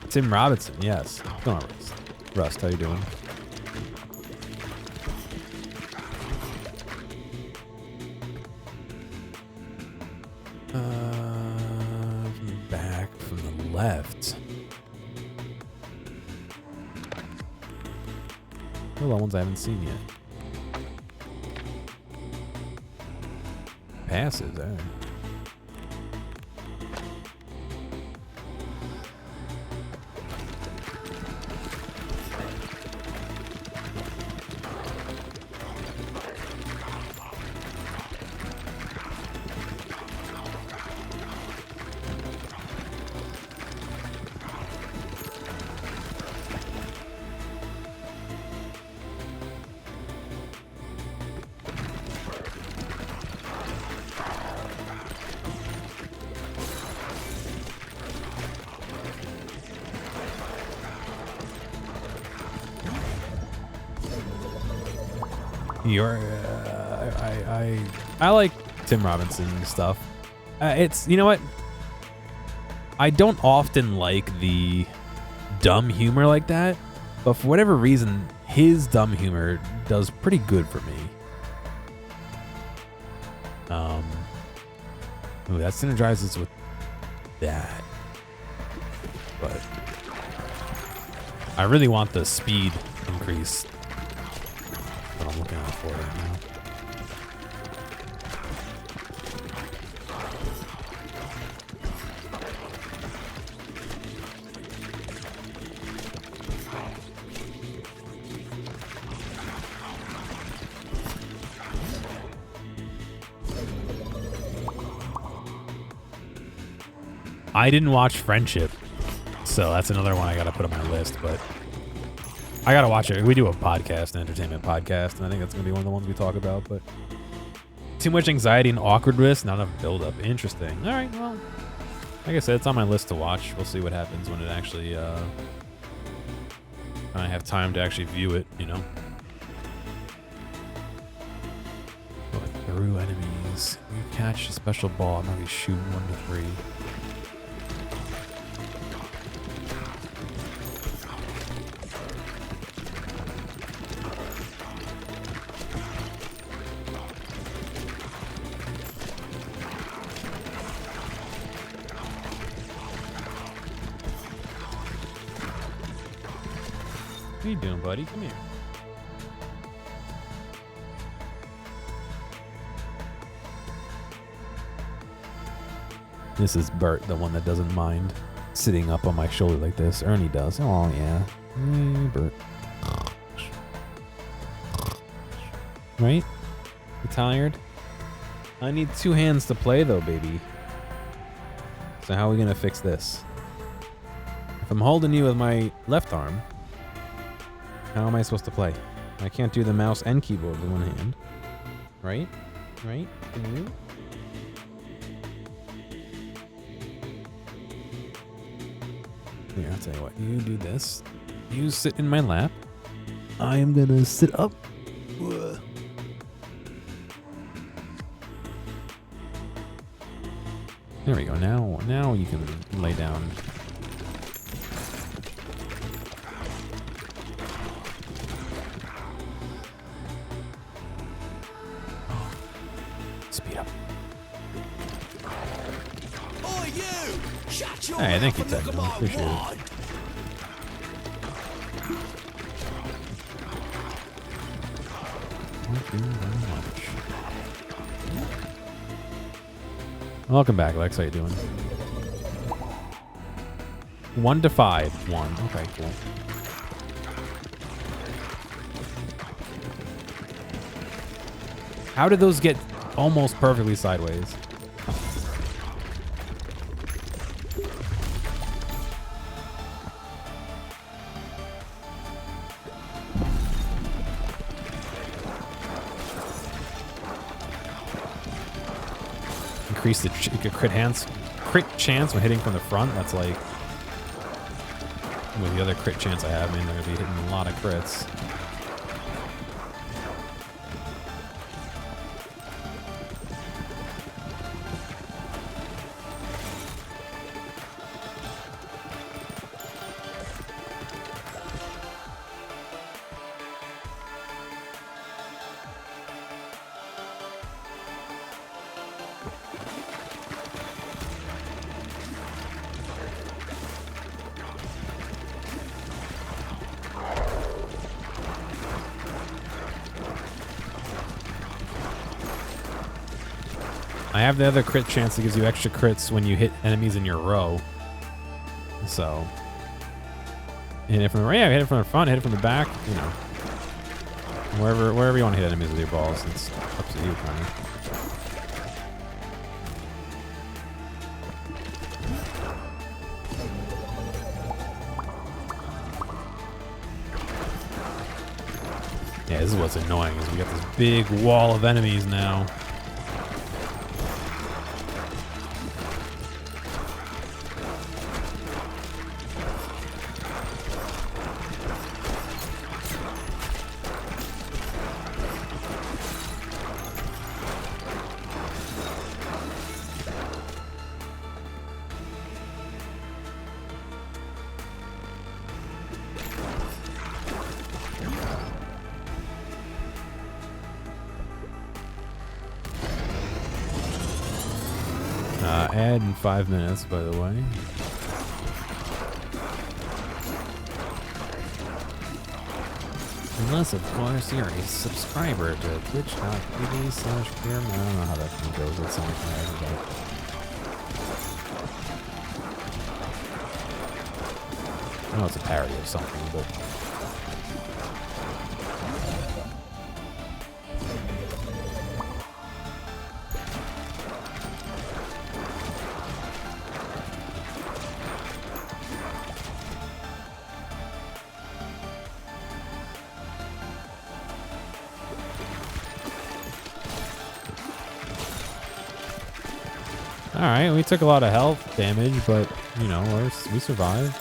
Tim Robinson, yes. Come on, Rust. Rust, how you doing? Back from the left. parallel ones I haven't seen yet. Passes, all right. I like Tim Robinson stuff. It's, you know what? I don't often like the dumb humor like that, but for whatever reason, his dumb humor does pretty good for me. Ooh, that synergizes with that, but I really want the speed increase. But I'm looking out for it right now. I didn't watch Friendship, so that's another one I gotta put on my list, but I gotta watch it. We do a podcast, an entertainment podcast, and I think that's gonna be one of the ones we talk about, but too much anxiety and awkwardness, not enough build-up. Interesting. All right, well, like I said, it's on my list to watch. We'll see what happens when it actually, when I have time to actually view it, you know? Go through enemies. You catch a special ball. I'm gonna be shooting 1 to 3. What are you doing, buddy? Come here. This is Bert, the one that doesn't mind sitting up on my shoulder like this. Ernie does. Oh, yeah. Bert. Right? You tired? I need 2 hands to play, though, baby. So how are we going to fix this? If I'm holding you with my left arm, how am I supposed to play? I can't do the mouse and keyboard with one hand. Right? Right? Can you? Here, I'll tell you what. You do this. You sit in my lap. I am gonna sit up. There we go. Now you can lay down. Speed up. Hey, thank you, Ted. I appreciate it. Thank you very much. Welcome back, Lex. How you doing? 1 to 5. 1. Okay, cool. How did those get almost perfectly sideways? Increase the crit chance when hitting from the front. That's like with the other crit chance I have. I mean, they're gonna be hitting a lot of crits. I have the other crit chance that gives you extra crits when you hit enemies in your row. So, hit it from the hit it from the front, hit it from the back. You know, wherever you want to hit enemies with your balls, it's up to you, kind of. Yeah, this is what's annoying, is we got this big wall of enemies now. Add in 5 minutes, by the way. Unless, of course, you're a subscriber to twitch.tv/Fear. I don't know how that thing goes. That's something I know it's a parody of something, but... Alright, we took a lot of health damage, but, you know, we survived.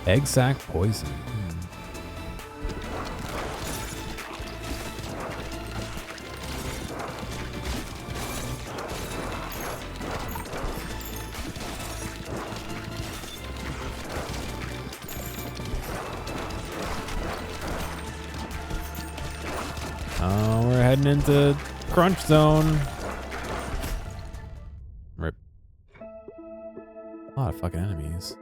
Egg sac poison. Oh, we're heading into crunch zone. Rip. A lot of fucking enemies.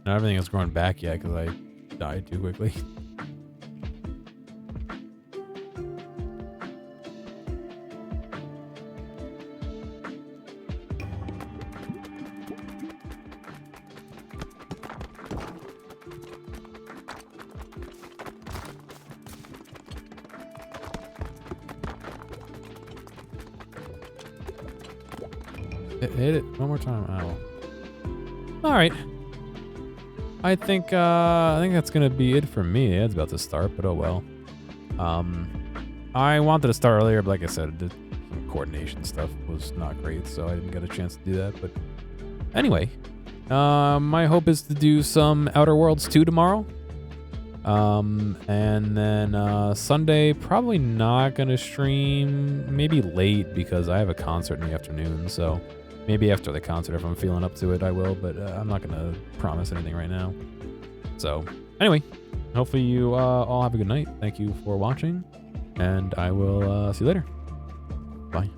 Not everything is growing back yet because I died too quickly. Hit it one more time. Ow. All right. I think that's gonna be it for me. It's about to start, but oh well. I wanted to start earlier, but like I said, the coordination stuff was not great, so I didn't get a chance to do that. But anyway, my hope is to do some Outer Worlds 2 tomorrow. And then Sunday, probably not gonna stream. Maybe late because I have a concert in the afternoon, so maybe after the concert, if I'm feeling up to it, I will. But I'm not gonna promise anything right now. So anyway, hopefully you all have a good night. Thank you for watching, and I will see you later. Bye.